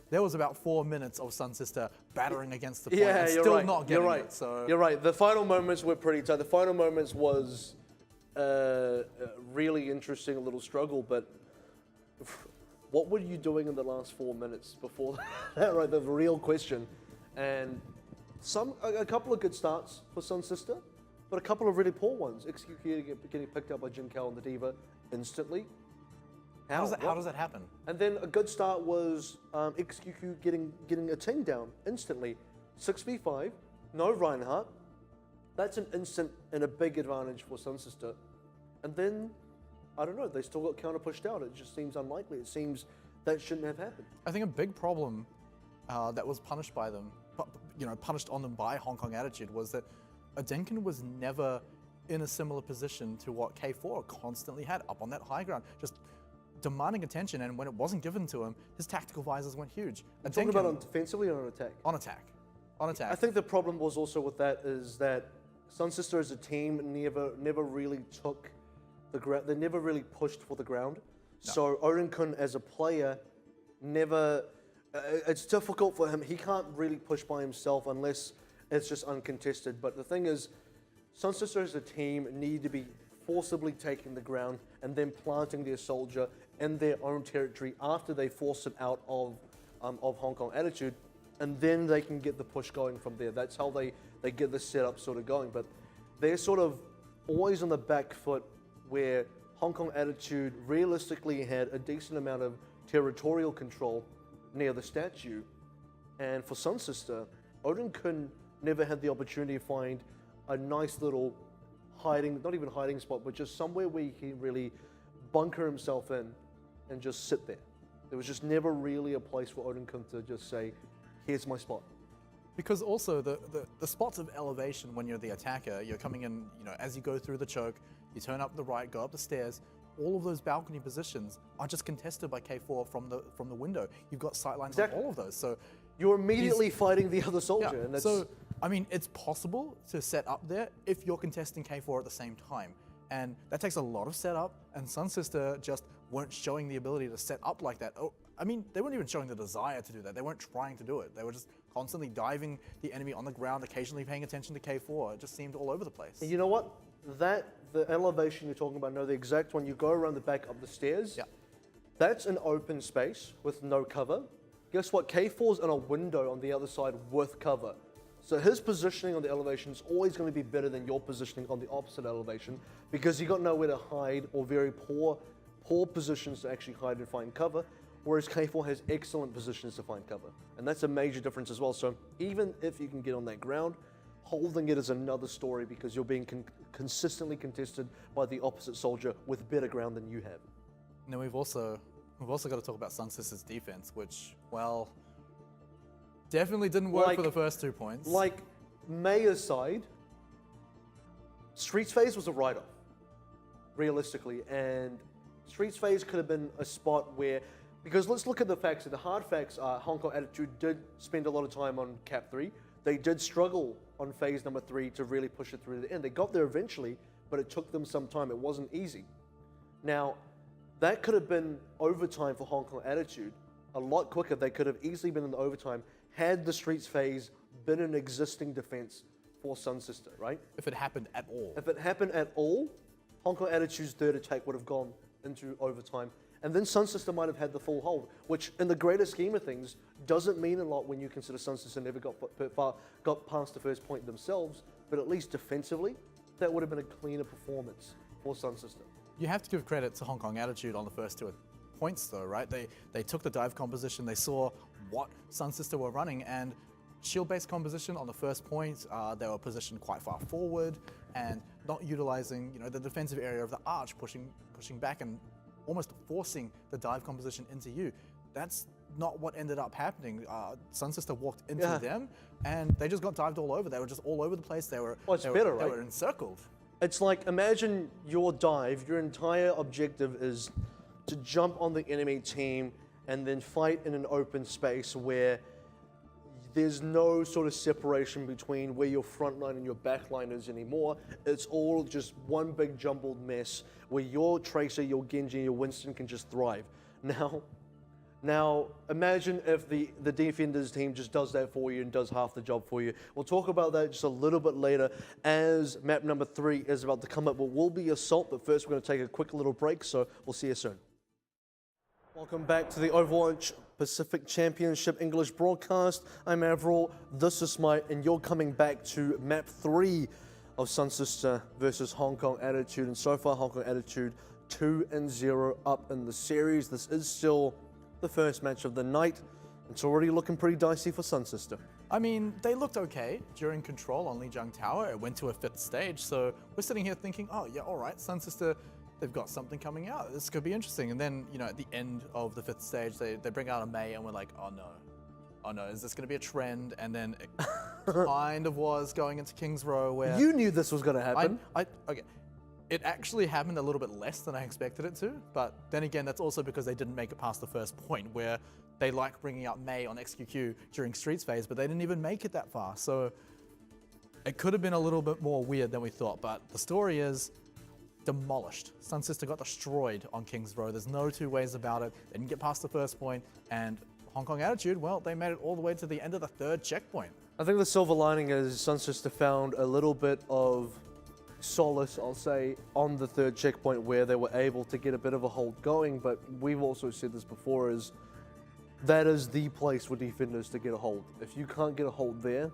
there was about 4 minutes of SunSister battering against the point and still not getting it. So You're right. The final moments were pretty tight. The final moments was a really interesting, a little struggle. But what were you doing in the last 4 minutes before that? Right, the real question. And a couple of good starts for SunSister, but a couple of really poor ones. XQQ getting picked up by Jin Kao and the Diva instantly. how does that happen? And then a good start was XQQ getting a Ting down instantly. 6v5, no Reinhardt. That's an instant and a big advantage for SunSister. And then, I don't know, they still got counter pushed out. It just seems unlikely. It seems that shouldn't have happened. I think a big problem that was punished by them, punished on them by Hong Kong Attitude, was that Odenkin was never in a similar position to what K4 constantly had, up on that high ground, just demanding attention, and when it wasn't given to him, his tactical visors went huge. Talking about on defensively or on attack? On attack. On attack. I think the problem was also with that is that SunSister as a team never really took the ground. They never really pushed for the ground. No. So Odinkun as a player never. It's difficult for him. He can't really push by himself unless it's just uncontested. But the thing is, SunSister as a team need to be forcibly taking the ground and then planting their soldier in their own territory after they force it out of Hong Kong Attitude. and then they can get the push going from there. That's how they get the setup sort of going. But they're sort of always on the back foot, where Hong Kong Attitude realistically had a decent amount of territorial control near the statue. And for SunSister, Odin Kun never had the opportunity to find a nice little hiding, not even hiding spot, but just somewhere where he can really bunker himself in and just sit there. There was just never really a place for Odin Kun to just say, here's my spot. Because also the spots of elevation when you're the attacker, you're coming in, as you go through the choke, you turn up the right, go up the stairs, all of those balcony positions are just contested by K4 from the window. You've got sightlines on all of those. So you're immediately fighting the other soldier. Yeah, and that's, so, I mean, it's possible to set up there if you're contesting K4 at the same time. And that takes a lot of setup, and SunSister just weren't showing the ability to set up like that. Oh, I mean, they weren't even showing the desire to do that. They weren't trying to do it. They were just constantly diving the enemy on the ground, occasionally paying attention to K4. It just seemed all over the place. you know what? The elevation you're talking about, the exact one, you go around the back up the stairs. Yeah. That's an open space with no cover. Guess what? K4's in a window on the other side with cover. So his positioning on the elevation is always going to be better than your positioning on the opposite elevation, because you got nowhere to hide, or very poor positions to actually hide and find cover, whereas K4 has excellent positions to find cover. And that's a major difference as well. So even if you can get on that ground, holding it is another story, because you're being consistently contested by the opposite soldier with better ground than you have. And then we've also got to talk about SunSister's defense, which, well, definitely didn't work for the first 2 points. Like May aside, Streets phase was a write-off, realistically, and Streets phase could have been a spot where, because let's look at the facts. The hard facts are Hong Kong Attitude did spend a lot of time on Cap 3. They did struggle on phase number 3 to really push it through to the end. They got there eventually, but it took them some time. It wasn't easy. Now, that could have been overtime for Hong Kong Attitude. A lot quicker. They could have easily been in the overtime had the Streets phase been an existing defense for SunSister, right? If it happened at all. If it happened at all, Hong Kong Attitude's third attack would have gone into overtime. And then SunSister might have had the full hold, which in the greater scheme of things doesn't mean a lot when you consider SunSister never got past the first point themselves, but at least defensively, that would have been a cleaner performance for SunSister. You have to give credit to Hong Kong Attitude on the first 2 points though, right? They took the dive composition, they saw what SunSister were running, and shield-based composition on the first point, they were positioned quite far forward and not utilizing, the defensive area of the arch, pushing back and almost forcing the dive composition into you. That's not what ended up happening. SunSister walked into them, and they just got dived all over. They were just all over the place. They were They were encircled. It's like, imagine your dive, your entire objective is to jump on the enemy team and then fight in an open space where there's no sort of separation between where your front line and your back line is anymore. It's all just one big jumbled mess where your Tracer, your Genji, your Winston can just thrive. Now imagine if the Defenders team just does that for you and does half the job for you. We'll talk about that just a little bit later as map number 3 is about to come up. What will be Assault, but first we're going to take a quick little break, so we'll see you soon. Welcome back to the Overwatch Pacific Championship English broadcast. I'm AVRL, this is Smite, and you're coming back to map 3 of SunSister versus Hong Kong Attitude. And so far, Hong Kong Attitude 2-0 up in the series. This is still the first match of the night. It's already looking pretty dicey for SunSister. I mean, they looked okay during control on Lijiang Tower. It went to a 5th stage, so we're sitting here thinking, oh yeah, all right, SunSister, they've got something coming out. This could be interesting. And then, at the end of the 5th stage, they bring out a Mei, and we're like, oh no, is this going to be a trend? And then it kind of was going into King's Row, where You knew this was going to happen. Okay. It actually happened a little bit less than I expected it to, but then again, that's also because they didn't make it past the first point, where they like bringing out Mei on XQQ during Streets phase, but they didn't even make it that far. So it could have been a little bit more weird than we thought, but the story is demolished. SunSister got destroyed on King's Row. There's no two ways about it. They didn't get past the first point, and Hong Kong Attitude, well, they made it all the way to the end of the 3rd checkpoint. I think the silver lining is SunSister found a little bit of solace, I'll say, on the 3rd checkpoint, where they were able to get a bit of a hold going. But we've also said this before, is that is the place for defenders to get a hold. If you can't get a hold there,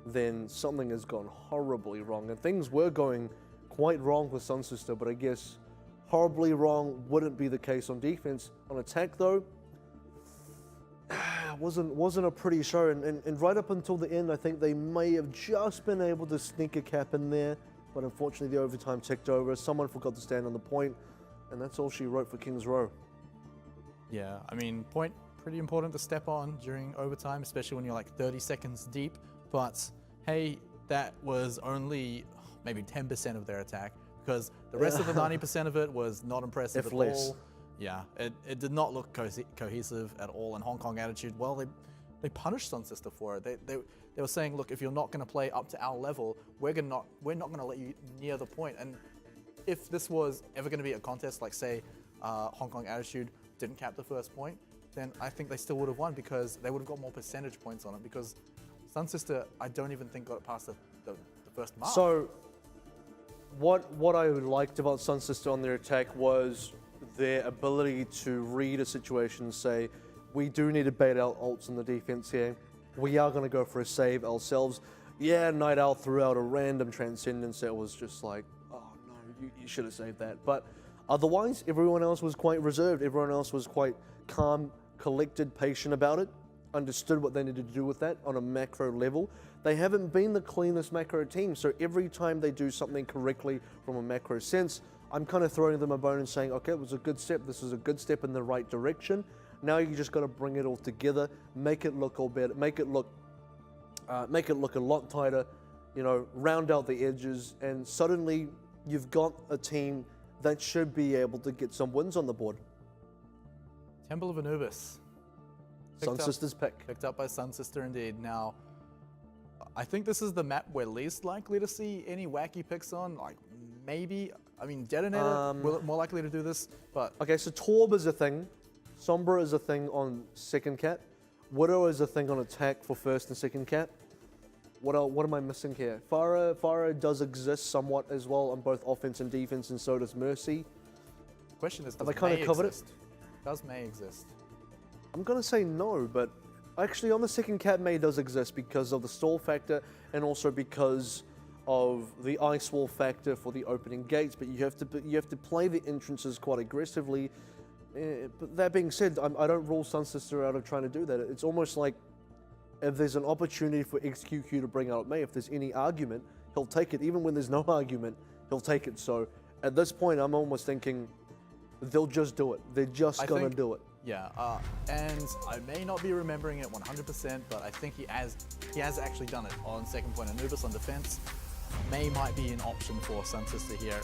then something has gone horribly wrong. And things were going quite wrong with SunSister, but I guess horribly wrong wouldn't be the case on defense. On attack, though, wasn't a pretty show. And right up until the end, I think they may have just been able to sneak a cap in there, but unfortunately the overtime ticked over. Someone forgot to stand on the point, and that's all she wrote for Kings Row. Yeah, I mean, point pretty important to step on during overtime, especially when you're like 30 seconds deep. But hey, that was only maybe 10% of their attack, because the rest of the 90% of it was not impressive at all. Yeah, it did not look cohesive at all. And Hong Kong Attitude, well, they punished SunSister for it. They were saying, look, if you're not going to play up to our level, we're not going to let you near the point. And if this was ever going to be a contest, like say Hong Kong Attitude didn't cap the first point, then I think they still would have won, because they would have got more percentage points on it, because SunSister, I don't even think got past the first mark. So what I liked about SunSister on their attack was their ability to read a situation and say, we do need to bait out ults in the defense here. We are going to go for a save ourselves. Yeah, Night Owl threw out a random Transcendence that was just like, oh no, you should have saved that. But otherwise, everyone else was quite reserved. Everyone else was quite calm, collected, patient about it, understood what they needed to do with that on a macro level. They haven't been the cleanest macro team, so every time they do something correctly from a macro sense, I'm kind of throwing them a bone and saying, okay, it was a good step. This is a good step in the right direction. Now you just got to bring it all together, make it look all better, make it look a lot tighter, you know, round out the edges, and suddenly you've got a team that should be able to get some wins on the board. Temple of Anubis. SunSister's pick. Picked up by SunSister indeed. Now, I think this is the map we're least likely to see any wacky picks on. Like, maybe, I mean, Detonator, more likely to do this, but... Okay, so Torb is a thing. Sombra is a thing on second cat. Widow is a thing on attack for first and second cat. What am I missing here? Farah does exist somewhat as well on both offense and defense, and so does Mercy. Question is, have I kind of covered it? Does May exist? I'm gonna say no, but actually on the second cat, May does exist because of the stall factor and also because of the ice wall factor for the opening gates. But you have to play the entrances quite aggressively. But that being said, I don't rule SunSister out of trying to do that. It's almost like if there's an opportunity for XQQ to bring out May, if there's any argument, he'll take it. Even when there's no argument, he'll take it. So at this point, I'm almost thinking they'll just do it. They're just gonna do it. Yeah, and I may not be remembering it 100%, but I think he has actually done it on second point. Anubis on defense. May might be an option for SunSister here.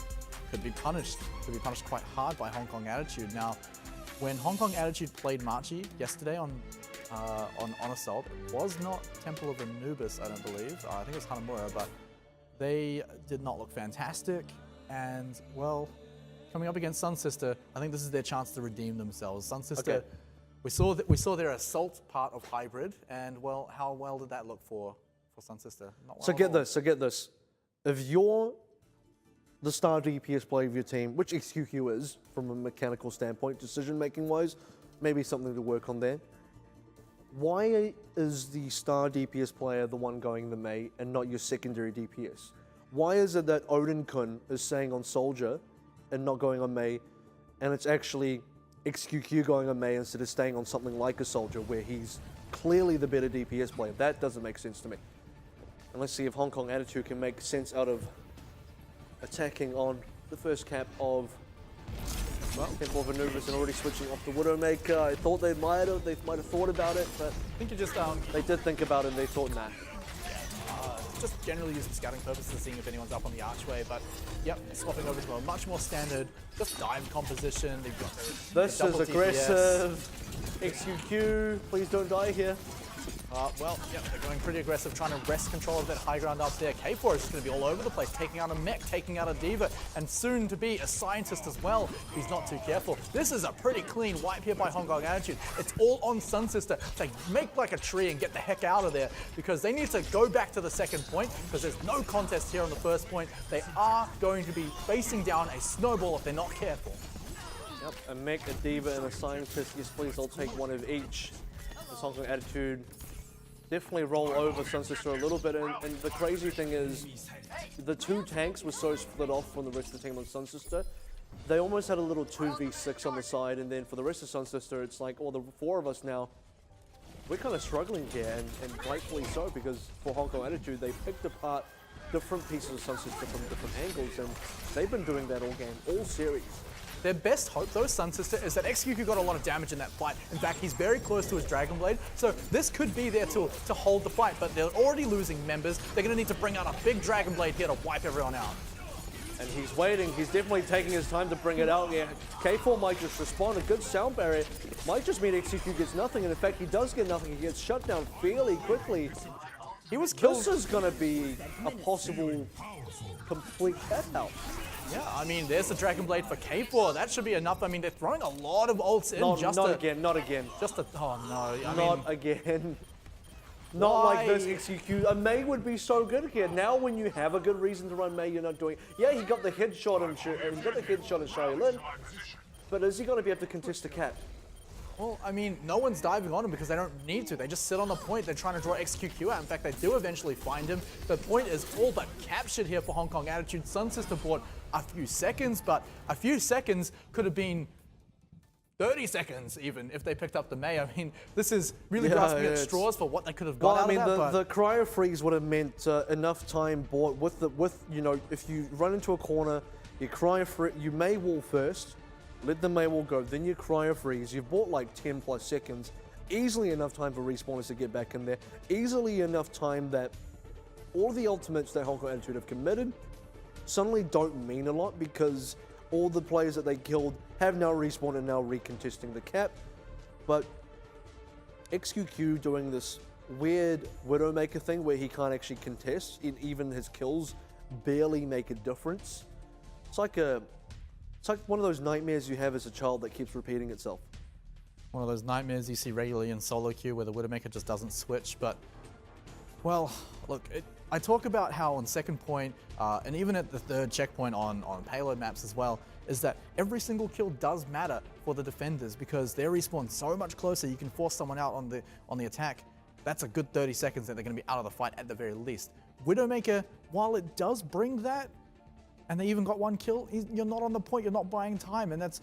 Could be punished quite hard by Hong Kong Attitude. Now, when Hong Kong Attitude played Marchi yesterday on Assault, it was not Temple of Anubis, I don't believe. I think it was Hanamura, but they did not look fantastic. And, well, coming up against SunSister, I think this is their chance to redeem themselves. SunSister, we saw their Assault part of Hybrid, and, well, how well did that look for SunSister? Not well So get this. If you're the star DPS player of your team, which XQQ is from a mechanical standpoint, decision-making wise, maybe something to work on there. Why is the star DPS player the one going to May and not your secondary DPS? Why is it that Odin Kun is staying on Soldier and not going on May, and it's actually XQQ going on May instead of staying on something like a Soldier where he's clearly the better DPS player? That doesn't make sense to me. And let's see if Hong Kong Attitude can make sense out of attacking on the first cap of Temple of Anubis and already switching off the Widowmaker. I thought they might have thought about it, but I think you just they did think about it and they thought, nah. Just generally using scouting purposes, seeing if anyone's up on the archway, but yep, swapping over to a much more standard, just dive composition. They've got this is aggressive. XQQ, please don't die here. Well, yeah, they're going pretty aggressive, trying to wrest control of that high ground up there. K4 is just going to be all over the place, taking out a mech, taking out a diva, and soon to be a scientist as well. He's not too careful. This is a pretty clean wipe here by Hong Kong Attitude. It's all on SunSister to make like a tree and get the heck out of there, because they need to go back to the second point, because there's no contest here on the first point. They are going to be facing down a snowball if they're not careful. Yep, a mech, a diva, and a scientist. Yes, please, I'll take one of each. this Hong Kong attitude definitely roll over SunSister a little bit. And the crazy thing is, the two tanks were so split off from the rest of the team on SunSister. They almost had a little 2v6 on the side, and then for the rest of SunSister, it's like, the four of us now, we're kind of struggling here, and rightfully so, because for Hong Kong attitude, they picked apart different pieces of SunSister from different angles, and they've been doing that all game, all series. Their best hope, though, SunSister, is that XQQ got a lot of damage in that fight. In fact, he's very close to his Dragon Blade, so this could be their tool to hold the fight, but they're already losing members. They're going to need to bring out a big Dragon Blade here to wipe everyone out. And he's waiting. He's definitely taking his time to bring it out. Yeah, K4 might just respond. A good sound barrier might just mean XQQ gets nothing, and in fact, he does get nothing. He gets shut down fairly quickly. He was killed. This is going to be a possible complete cat out. Yeah, I mean, there's the Dragon Blade for K4. That should be enough. I mean, they're throwing a lot of ults in Not again. Just a, oh no. Not again. Not like this XQQ. A Mei would be so good here. Now when you have a good reason to run Mei, you're not doing. Yeah, he got the headshot in Shaolin, but is he going to be able to contest the cat? Well, I mean, no one's diving on him because they don't need to. They just sit on the point. They're trying to draw XQQ out. In fact, they do eventually find him. The point is all but captured here for Hong Kong attitude. SunSister bought a few seconds, but a few seconds could have been 30 seconds even if they picked up the Mei. I mean, this is really grasping at straws for what they could have got out of that. The cryo freeze would have meant enough time bought with you know, if you run into a corner, you you Mei wall first, let the Mei wall go, then you cryo freeze. You've bought like 10 plus seconds, easily enough time for respawners to get back in there, easily enough time that all the ultimates that Hong Kong attitude have committed suddenly don't mean a lot because all the players that they killed have now respawned and now recontesting the cap. But XQQ doing this weird Widowmaker thing where he can't actually contest, and even his kills barely make a difference. It's like one of those nightmares you have as a child that keeps repeating itself. One of those nightmares you see regularly in solo queue where the Widowmaker just doesn't switch, but well, look, I talk about how on second point, and even at the third checkpoint on payload maps as well, is that every single kill does matter for the defenders because they're respawned so much closer. You can force someone out on the attack. That's a good 30 seconds that they're going to be out of the fight at the very least. Widowmaker, while it does bring that, and they even got one kill, you're not on the point, you're not buying time, and that's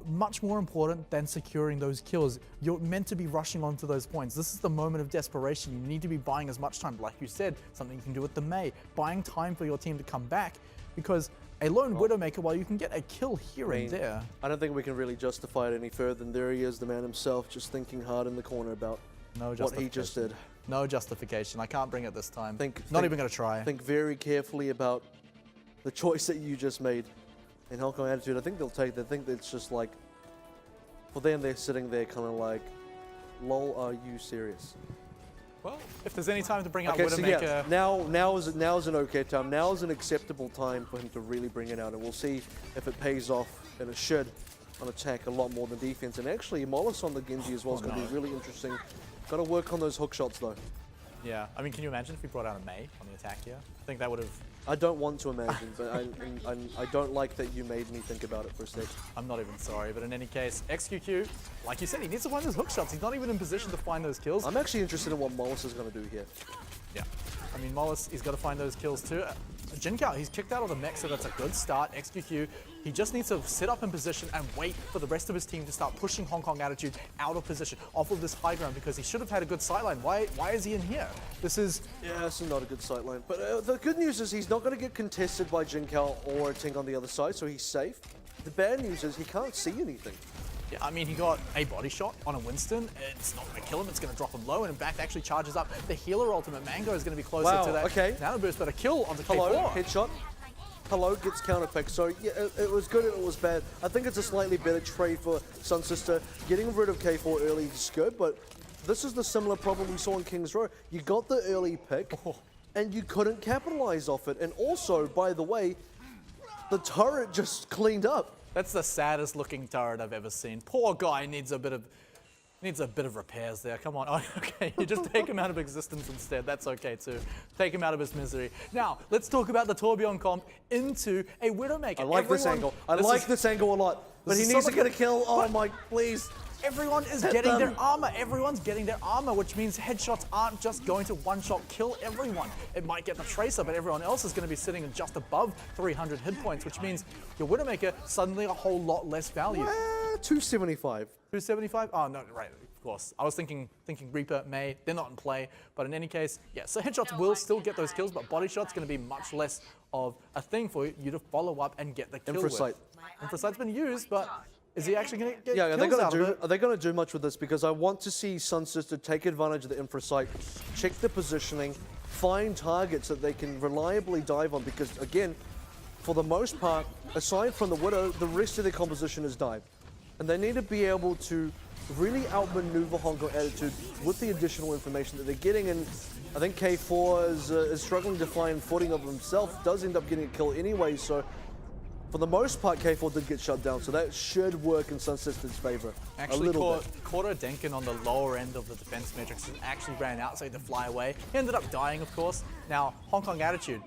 much more important than securing those kills. You're meant to be rushing onto those points. This is the moment of desperation. You need to be buying as much time. Like you said, something you can do with the Mei, buying time for your team to come back, because a lone Widowmaker, while you can get a kill here and there. I don't think we can really justify it any further than there he is, the man himself, just thinking hard in the corner about what he just did. No justification. I can't bring it this time. Not even going to try. Think very carefully about the choice that you just made. In Hong Kong attitude, I think they'll take that. I think it's just like, for them, they're sitting there kind of like, lol, are you serious? Well, if there's any time to bring out Widowmaker... So yeah, now is an okay time. Now is an acceptable time for him to really bring it out, and we'll see if it pays off, and it should, on attack a lot more than defense. And actually, Mollis on the Genji as well is going to be really interesting. Got to work on those hook shots, though. Yeah, I mean, can you imagine if we brought out a Mei on the attack here? I think that would have... I don't want to imagine, but I don't like that you made me think about it for a sec. I'm not even sorry, but in any case, XQQ, like you said, he needs to find those hook shots. He's not even in position to find those kills. I'm actually interested in what Mollis is going to do here. Yeah, I mean, Mollis, he's got to find those kills too. Jinkao, he's kicked out of the mech, so that's a good start. XQQ, he just needs to sit up in position and wait for the rest of his team to start pushing Hong Kong attitude out of position, off of this high ground, because he should have had a good sightline. Why is he in here? This is not a good sightline. But the good news is he's not going to get contested by Jinkao or Ting on the other side, so he's safe. The bad news is he can't see anything. Yeah, I mean, he got a body shot on a Winston. It's not going to kill him, it's going to drop him low, and in fact, actually charges up the healer ultimate. Mango is going to be closer to that. Okay. Nano boost, but a kill onto Hello, K4. headshot. Hello, gets counterpicked. So, yeah, it was good and it was bad. I think it's a slightly better trade for SunSister. Getting rid of K4 early is good, but this is the similar problem we saw in Kings Row. You got the early pick, and you couldn't capitalize off it. And also, by the way, the turret just cleaned up. That's the saddest looking turret I've ever seen. Poor guy needs a bit of repairs there. Come on. Oh, okay, you just take him out of existence instead. That's okay too. Take him out of his misery. Now, let's talk about the Tourbillon comp into a Widowmaker. I like this angle. I like this angle a lot. But he needs to get a kill. Oh my, please. everyone is getting their armor. Everyone's getting their armor, which means headshots aren't just going to one-shot kill everyone. It might get the Tracer, but everyone else is going to be sitting just above 300 hit points, which means your Widowmaker suddenly a whole lot less value. 275. 275? Oh, no, right, of course. I was thinking Reaper, May, they're not in play. But in any case, yeah, so headshots will still get those kills, but body shots going to be much less of a thing for you to follow up and get the kill with. Infrasight's been used, but is he actually going to get kills out of it? Are they going to do much with this? Because I want to see SunSister take advantage of the Infrasight, check the positioning, find targets that they can reliably dive on. Because again, for the most part, aside from the Widow, the rest of their composition is dive. And they need to be able to really outmaneuver Hong Kong Attitude with the additional information that they're getting. And I think K4 is struggling to find footing of himself, does end up getting a kill anyway. So for the most part, K4 did get shut down. So that should work in SunSister's favor. Actually, Korto Denkin on the lower end of the defense matrix actually ran out, so he had to fly away. He ended up dying, of course. Now, Hong Kong Attitude.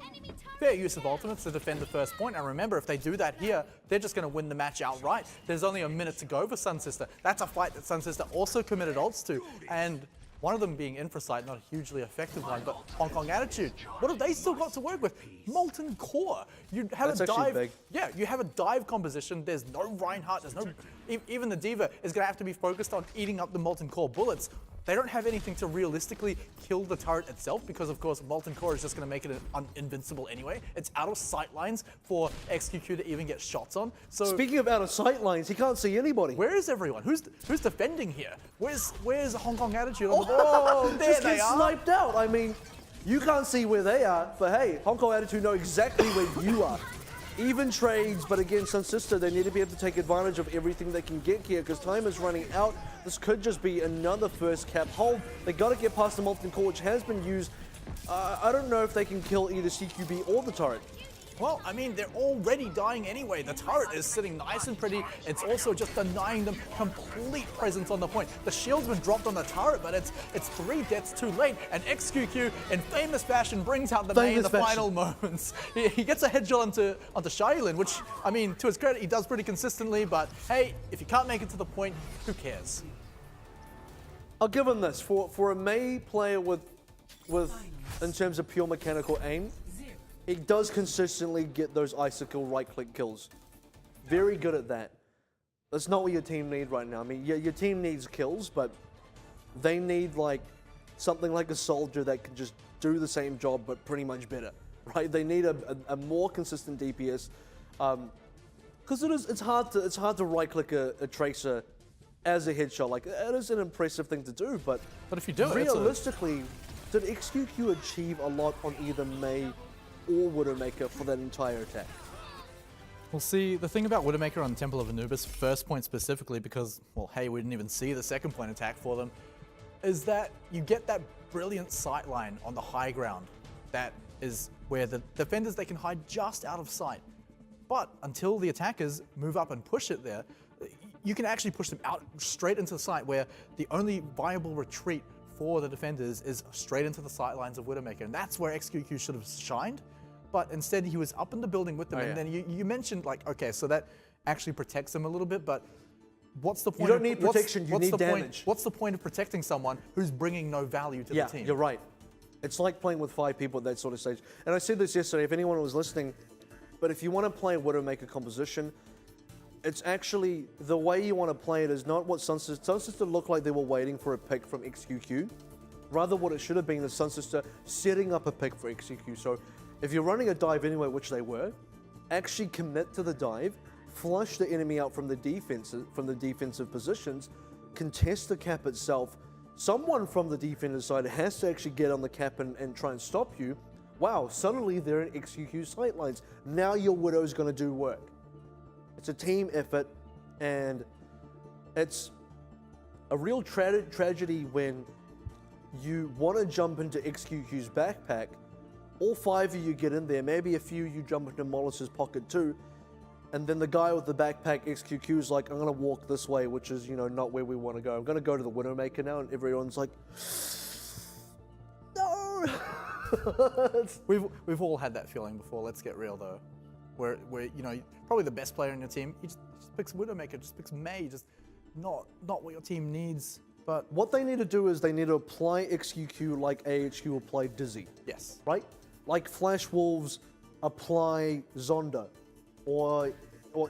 Fair use of ultimates to defend the first point. And remember, if they do that here, they're just going to win the match outright. There's only a minute to go for SunSister. That's a fight that SunSister also committed ults to. And one of them being Infrasight, not a hugely effective one, but Hong Kong Attitude. What have they still got to work with? Molten Core. You have a dive. Big. Yeah, you have a dive composition. There's no Reinhardt. There's no. Even the Diva is going to have to be focused on eating up the Molten Core bullets. They don't have anything to realistically kill the turret itself because, of course, Molten Core is just going to make it invincible anyway. It's out of sight lines for XQQ to even get shots on. So speaking of out of sight lines, he can't see anybody. Where is everyone? Who's defending here? Where's Hong Kong Attitude? Oh, there just they get are. sniped out. I mean, you can't see where they are, but hey, Hong Kong Attitude know exactly where you are. Even trades, but again, SunSister, they need to be able to take advantage of everything they can get here because time is running out. This could just be another first cap hold. They got to get past the Molten Core, which has been used. I don't know if they can kill either CQB or the turret. Well, I mean, they're already dying anyway. The turret is sitting nice and pretty. It's also just denying them complete presence on the point. The shield's been dropped on the turret, but it's 3 deaths too late. And XQQ, in famous fashion, brings out the May in the final moments. He gets a headshot onto Shailin, which, I mean, to his credit, he does pretty consistently. But hey, if you can't make it to the point, who cares? I'll give him this. For a May player with in terms of pure mechanical aim, he does consistently get those icicle right-click kills. Very good at that. That's not what your team need right now. I mean, your team needs kills, but they need like something like a soldier that can just do the same job, but pretty much better, right? They need a more consistent DPS, because it's hard to right-click a tracer as a headshot. Like, it is an impressive thing to do, but if you do it, realistically, did XQQ achieve a lot on either May or Widowmaker for that entire attack? Well, see, the thing about Widowmaker on Temple of Anubis, first point specifically, because, well, hey, we didn't even see the second point attack for them, is that you get that brilliant sight line on the high ground. That is where the defenders, they can hide just out of sight. But until the attackers move up and push it there, you can actually push them out straight into the sight, where the only viable retreat for the defenders is straight into the sight lines of Widowmaker. And that's where XQQ should have shined. But instead, he was up in the building with them. And then you mentioned, like, okay, so that actually protects them a little bit, but what's the point? You don't need protection, you need damage. What's the point of protecting someone who's bringing no value to the team? Yeah, you're right. It's like playing with 5 people at that sort of stage. And I said this yesterday, if anyone was listening, but if you want to play Widowmaker composition, it's actually, the way you want to play it is not what SunSister looked like they were waiting for a pick from XQQ. Rather, what it should have been is SunSister setting up a pick for XQQ. So if you're running a dive anyway, which they were, actually commit to the dive, flush the enemy out from the defensive positions, contest the cap itself. Someone from the defender's side has to actually get on the cap and try and stop you. Wow, suddenly they're in XQQ sightlines. Now your Widow's going to do work. It's a team effort, and it's a real tragedy when you want to jump into XQQ's backpack. All 5 of you get in there, maybe a few you jump into Mollis's pocket too, and then the guy with the backpack, XQQ, is like, I'm going to walk this way, which is, you know, not where we want to go. I'm going to go to the Widowmaker now, and everyone's like, no! We've all had that feeling before, let's get real though. Where you know, probably the best player in your team, he just picks Widowmaker, just picks May, just not what your team needs. But What they need to do is they need to apply XQQ like AHQ applied Dizzy. yes, Right? Like Flash Wolves apply Zonda, or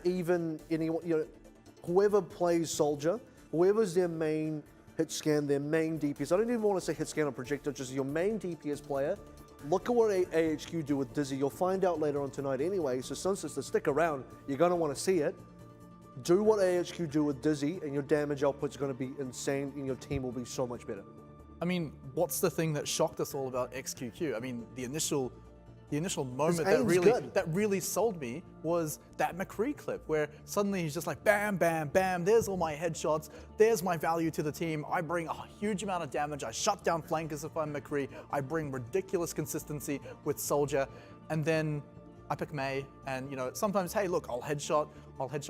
even anyone, whoever plays Soldier, whoever's their main hit scan, their main DPS. I don't even want to say hit scan or projector, just your main DPS player. Look at what AHQ do with Dizzy. You'll find out later on tonight anyway. So SunSister, stick around. You're gonna want to see it. Do what AHQ do with Dizzy, and your damage output's going to be insane, and your team will be so much better. I mean, what's the thing that shocked us all about XQQ? I mean, the initial moment that really sold me was that McCree clip, where suddenly he's just like, bam, bam, bam, there's all my headshots, there's my value to the team, I bring a huge amount of damage, I shut down flankers if I'm McCree, I bring ridiculous consistency with Soldier, and then I pick Mei, and sometimes, hey, look, I'll headshot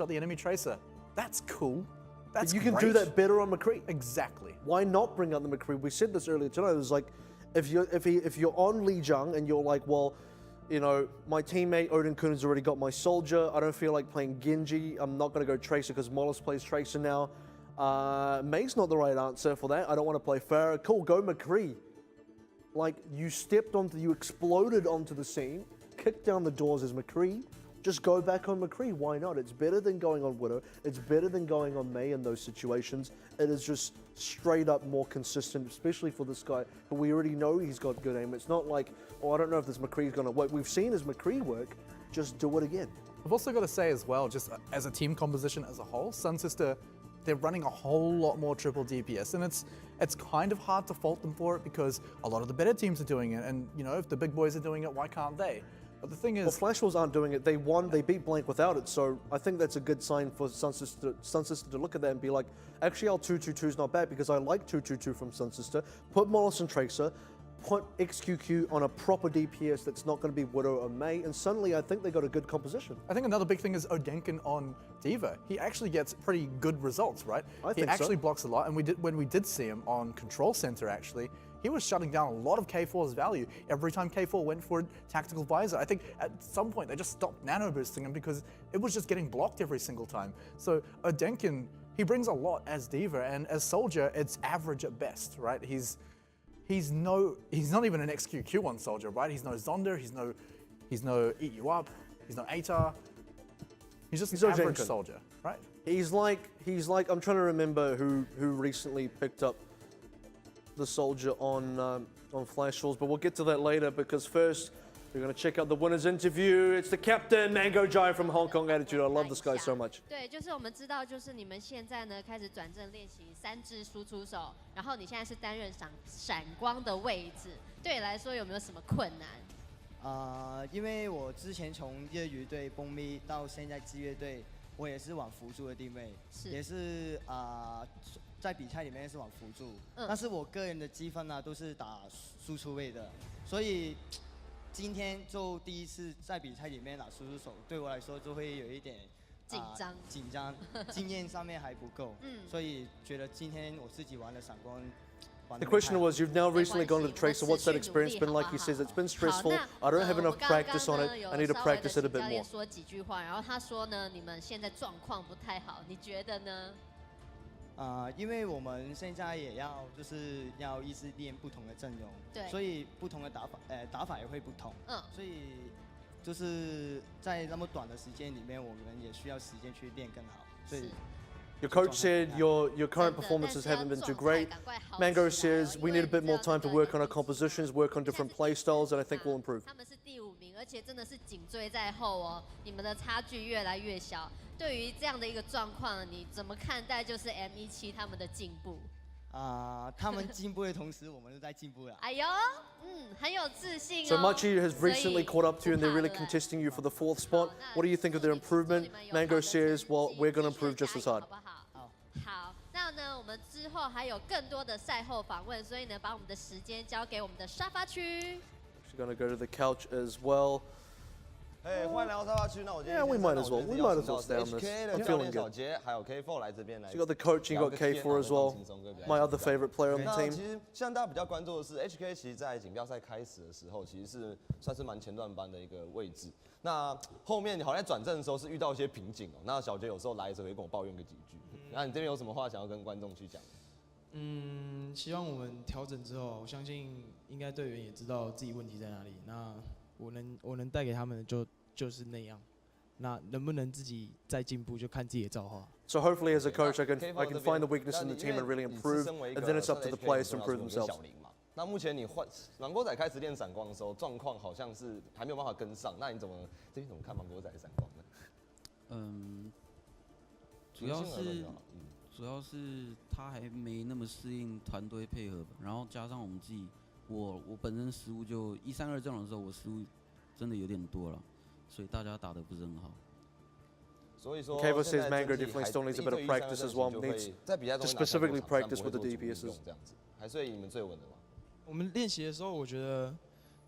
the enemy tracer. That's cool. That's you can great. do that better on McCree. Exactly. Why not bring out the McCree? We said this earlier tonight. It was like, if you're on Lijiang and you're like, well, my teammate Odin Kun has already got my Soldier. I don't feel like playing Genji. I'm not going to go Tracer because Mollis plays Tracer now. Mei's not the right answer for that. I don't want to play Pharah. Cool, go McCree. Like, you exploded onto the scene, kicked down the doors as McCree. Just go back on McCree. Why not? It's better than going on Widow. It's better than going on Mei in those situations. It is just straight up more consistent, especially for this guy who we already know he's got good aim. It's not like, I don't know if this McCree's going to work. We've seen his McCree work. Just do it again. I've also got to say as well, just as a team composition as a whole, SunSister, they're running a whole lot more triple DPS, and it's kind of hard to fault them for it because a lot of the better teams are doing it, and if the big boys are doing it, why can't they? But the thing is, well, Flash Wolves aren't doing it. They won. They beat Blank without it. So I think that's a good sign for SunSister to look at that and be like, actually, our 2-2-2 is not bad because I like 2-2-2 from SunSister. Put Mollis and Tracer, put XQQ on a proper DPS that's not going to be Widow or Mei, and suddenly I think they got a good composition. I think another big thing is Odenkin on D.Va. He actually gets pretty good results, right? He actually blocks a lot, and when we did see him on Control Center, actually, he was shutting down a lot of K4's value. Every time K4 went for a tactical visor, I think at some point they just stopped nano boosting him because it was just getting blocked every single time. So Odenkin, he brings a lot as D.Va, and as Soldier, it's average at best, right? He's not even an XQQ on Soldier, right? He's no Zonda, he's no Eat You Up, he's no ATAR. He's just an average Soldier, right? He's like I'm trying to remember who recently picked up the Soldier on Flash Wolves, but we'll get to that later because first we're going to check out the winner's interview. It's the captain, Mango Jai from Hong Kong Attitude. I love this guy so much. 对，就是我们知道，就是你们现在呢开始转正练习3支输出手，然后你现在是担任闪光的位置，对你来说有没有什么困难？因为我之前从业余队崩咪到现在职业队，我也是往辅助的定位，也是在比赛里面是往辅助，但是我个人的积分呢都是打输出位的，所以今天就第一次在比赛里面打输出手，对我来说就会有一点紧张，经验上面还不够，所以觉得今天我自己玩的闪光。The question was, you've now recently gone to the Tracer. What's that experience been like? He says it's been stressful. I don't have enough practice on it. I need to practice it a bit more. 说几句话，然后他说呢，你们现在状况不太好，你觉得呢？因为我们现在也就是要一直练不同的阵容，对，所以不同的打法也会不同，所以就是在那么短的时间里面，我们也需要时间去练更好，所以。Your coach said your current performances haven't been too great. Mango says we need a bit more time to work on our compositions, work on different play styles, and I think we'll improve. 他们是第5名，而且真的是紧追在后哦，你们的差距越来越小。对于这样的一个状况，你怎么看待就是 M17他们的进步？他们进步的同时，我们都在进步了。哎呦，很有自信哦。So Machi has recently caught up to you, and they're really contesting you for the 4th spot. What do you think of their improvement? Mango says, well, we're going to improve just as hard. 好，那呢，我们之后还有更多的赛后访问，所以呢，把我们的时间交给我们的沙发区。She's going to go to the couch as well. 欢迎来到沙发区。那我今天 Yeah, we might as well. We might as well stay on this. I'm feeling good. 小杰还有 K4 来这边来。 So you got the coach, you got K4 as well. My other favorite player on the 那 team. 其实现在大家比较关注的是 HK， 其实在锦标赛开始的时候，其实是算是蛮前段班的一个位置。那后面你好像在转正的时候是遇到一些瓶颈哦。那小杰有时候来的时候会跟我抱怨个几句。那你这边有什么话想要跟观众去讲？希望我们调整之后，我相信应该队员也知道自己问题在哪里。那我能带给他们的就是那样。那能不能自己再进步，就看自己的造化。So hopefully, as a coach, I can find the weakness in the team and really improve, and then it's up to the players to improve themselves. 那目前你芒果仔开始练闪光的时候，状况好像是还没有办法跟上。那你这边怎么看芒果仔的闪光呢？主要是他还没那么适应团队配合吧，然后加上我们自己，我本身失误就1-3-2阵容的时候，我失误真的有点多了，所以大家打得不是很好。所以说 Kevo says Mango definitely still needs a bit of practice as well. Needs to specifically practice with the DPSs. 这样子，还是你们最稳的吗？我们练习的时候，我觉得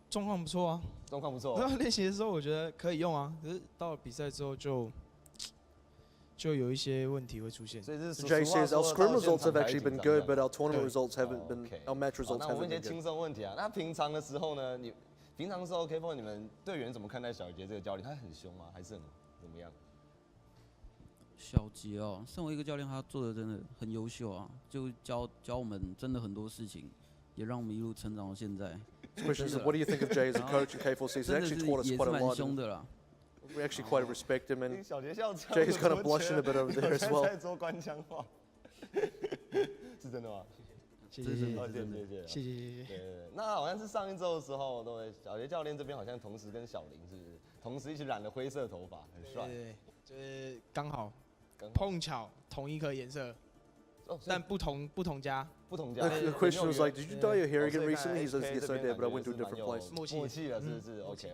状况不错啊。状况不错。练习的时候，我觉得可以用啊，可是到了比赛之后就有一些问题会出现。Jay says our scrim results have actually been good, but our tournament results haven't been. Our match results 那我 haven't 问一些 been 轻 good. 松问题啊。那平常的时候呢，平常的时候 Kevo 你们队员怎么看待小杰这个教练？他很凶吗？还是怎么样？小杰哦，身为一个教练，他做的真的很优秀啊，就教我们真的很多事情，也让我们一路成长到现在。Question is, what do you think of Jay as a coach? And K4 says he's actually taught us 也 quite 是 a 蛮 lot. 凶的啦。We actually quite respect him, and 小杰笑场 Jay's kind of blushing a bit over there as well. 在说官腔话，是真的吗？谢谢谢谢。对，那好像是上一周的时候，对，小杰教练这边好像同时跟小林是同时一起染了灰色头发，很帅。对，就是刚好碰巧同一颗颜色，但不同家。The question was like, did you dye your hair again recently? He says, yes, I did, but I went to a different place. 默契了，是不是？OK。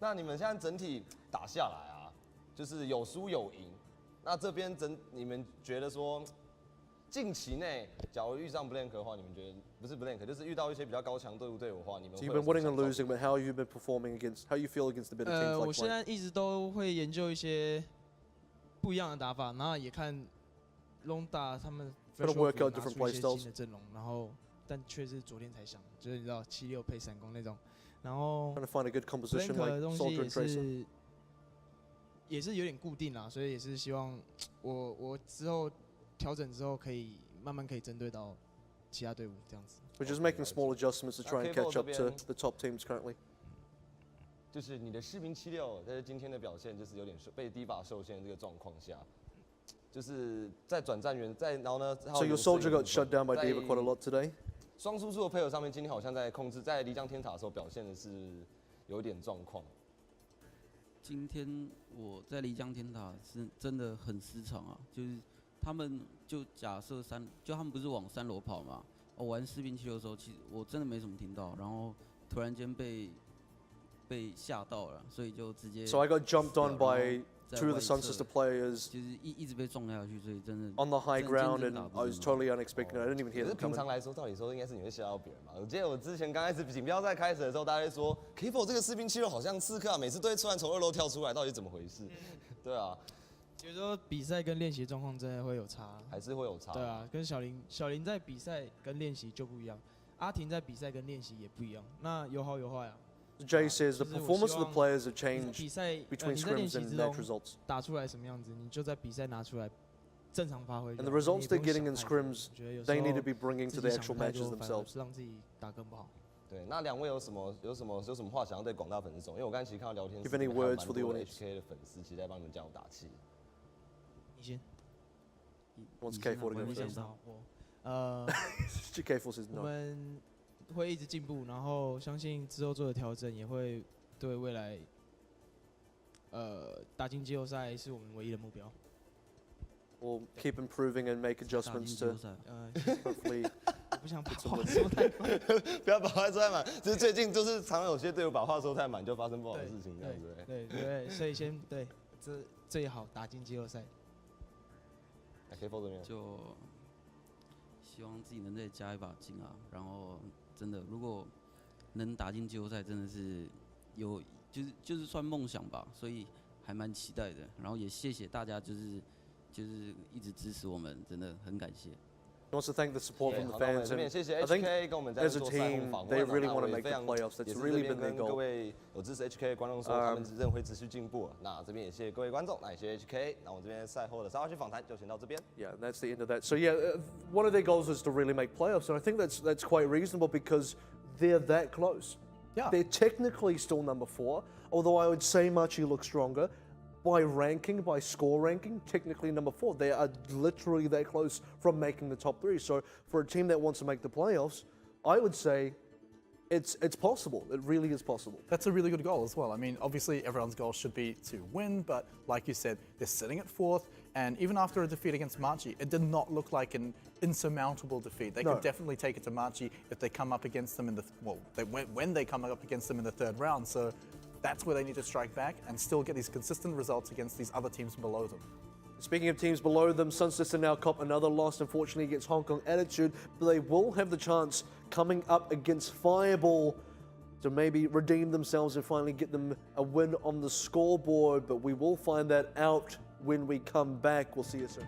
那你们现在整体打下来啊，就是有输有赢。那这边你们觉得说，近期内假如遇上 blank 的话，你们觉得不是 blank， 就是遇到一些比较高强队伍的话，你们 So you've been winning and losing, but how have you been performing against? How you feel against the better teams like 我现在一直都会研究一些不一样的打法，然后也看 Londa 他们 work out different 拿出 play 一些 styles. 新的阵容，然后但却是昨天才想，就是你知道76配闪光那种，然后 Trying to find a good composition Blank like 的东西 Soldier and Tracer. 也是有点固定啦，所以也是希望我之后调整之后可以慢慢可以针对到其他队伍这样子。We're just making small adjustments to try and catch up to the top teams currently. 就是你的士兵76在今天的表现，就是有点被低法受限这个状况下，就是在转战员然后呢 So your soldier got shut down by Diva quite a lot today. 双输出的配合上面，今天好像在控制，在漓江天塔的时候表现的是有点状况。今天我在漓江天塔是真的很失常啊，就是他们就假设他们不是往3楼跑嘛，我玩士兵76的时候，其实我真的没什么听到，然后突然间被吓到了，所以就直接 So I got jumped on by 2 of the SunSister players 就是一直被撞下去，所以真的 on the high ground, and I was totally unexpected. I didn't even hear 可是 them 平 coming. 常来说，照理说应该是你会吓到别人嘛。我记得我之前刚开始锦标赛开始的时候，大家会说 Kevo 这个士兵76好像刺客啊，每次都会突然从2楼跳出来，到底怎么回事？对啊，有时候比赛跟练习状况真的会有差，还是会有差。对啊，跟小林在比赛跟练习就不一样，阿婷在比赛跟练习也不一样，那有好有坏啊。Jay says the performance of the players have changed 比赛 between 你在练 scrims 习 and 之 match 中 results. 打出来什么样子，你就在比赛拿出来正常发挥。 And the results they're getting in scrims, they need to be bringing to the actual matches themselves. 让自己打更不好。对，那两位有什么话想要对广大粉丝说？因为我刚才其实看到聊天室 Give any words for the 蛮多 audience? HK 的粉丝其实在帮你们加油打气。你先。Wants K4 to go 你先 first. K4 says 我 no. 们会一直进步，然后相信之后做的调整也会对未来打进季后赛是我们唯一的目标。 We'll keep improving and make adjustments to hopefully. 我不想把话说太满，不要把话说太满。就是最近就是常有些队友把话说太满，就发生不好的事情这样子。对，所以先对，这最好打进季后赛。K4这边就希望自己能再加一把劲啊，然后真的如果能打进季后赛，真的是就是算梦想吧，所以还蛮期待的。然后也谢谢大家，就是一直支持我们，真的很感谢。wants to thank the support from the 好，那我们 fans. 这边 And 谢谢 I think HK 跟我们在 as a 做赛后 team, 访 they 问 really 那 want 我 to 也 make 非 the 常 playoffs. 也 That's 是 really 这 been 边 their 跟各 goal. 位有支持 HK 的观众说，他们仍会持续进步。那这边也谢谢各位观众，那也谢谢 HK。那我这边赛后的沙发区访谈就先到这边。Yeah, that's the end of that. So yeah, one of their goals is to really make playoffs, and I think that's quite reasonable because they're that close. Yeah. They're technically still number 4, although I would say Machi looks stronger. By ranking, by score ranking, technically number 4. They are literally that close from making the top 3. So for a team that wants to make the playoffs, I would say it's possible. It really is possible. That's a really good goal as well. I mean, obviously everyone's goal should be to win, but like you said, they're sitting at 4th, and even after a defeat against Machi, it did not look like an insurmountable defeat. They could definitely take it to Machi if they come up against them in the, when they come up against them in the 3rd round. So that's where they need to strike back and still get these consistent results against these other teams below them. Speaking of teams below them, SunSister now cop another loss, unfortunately, against Hong Kong Attitude, but they will have the chance coming up against Fireball to maybe redeem themselves and finally get them a win on the scoreboard, but we will find that out when we come back. We'll see you soon.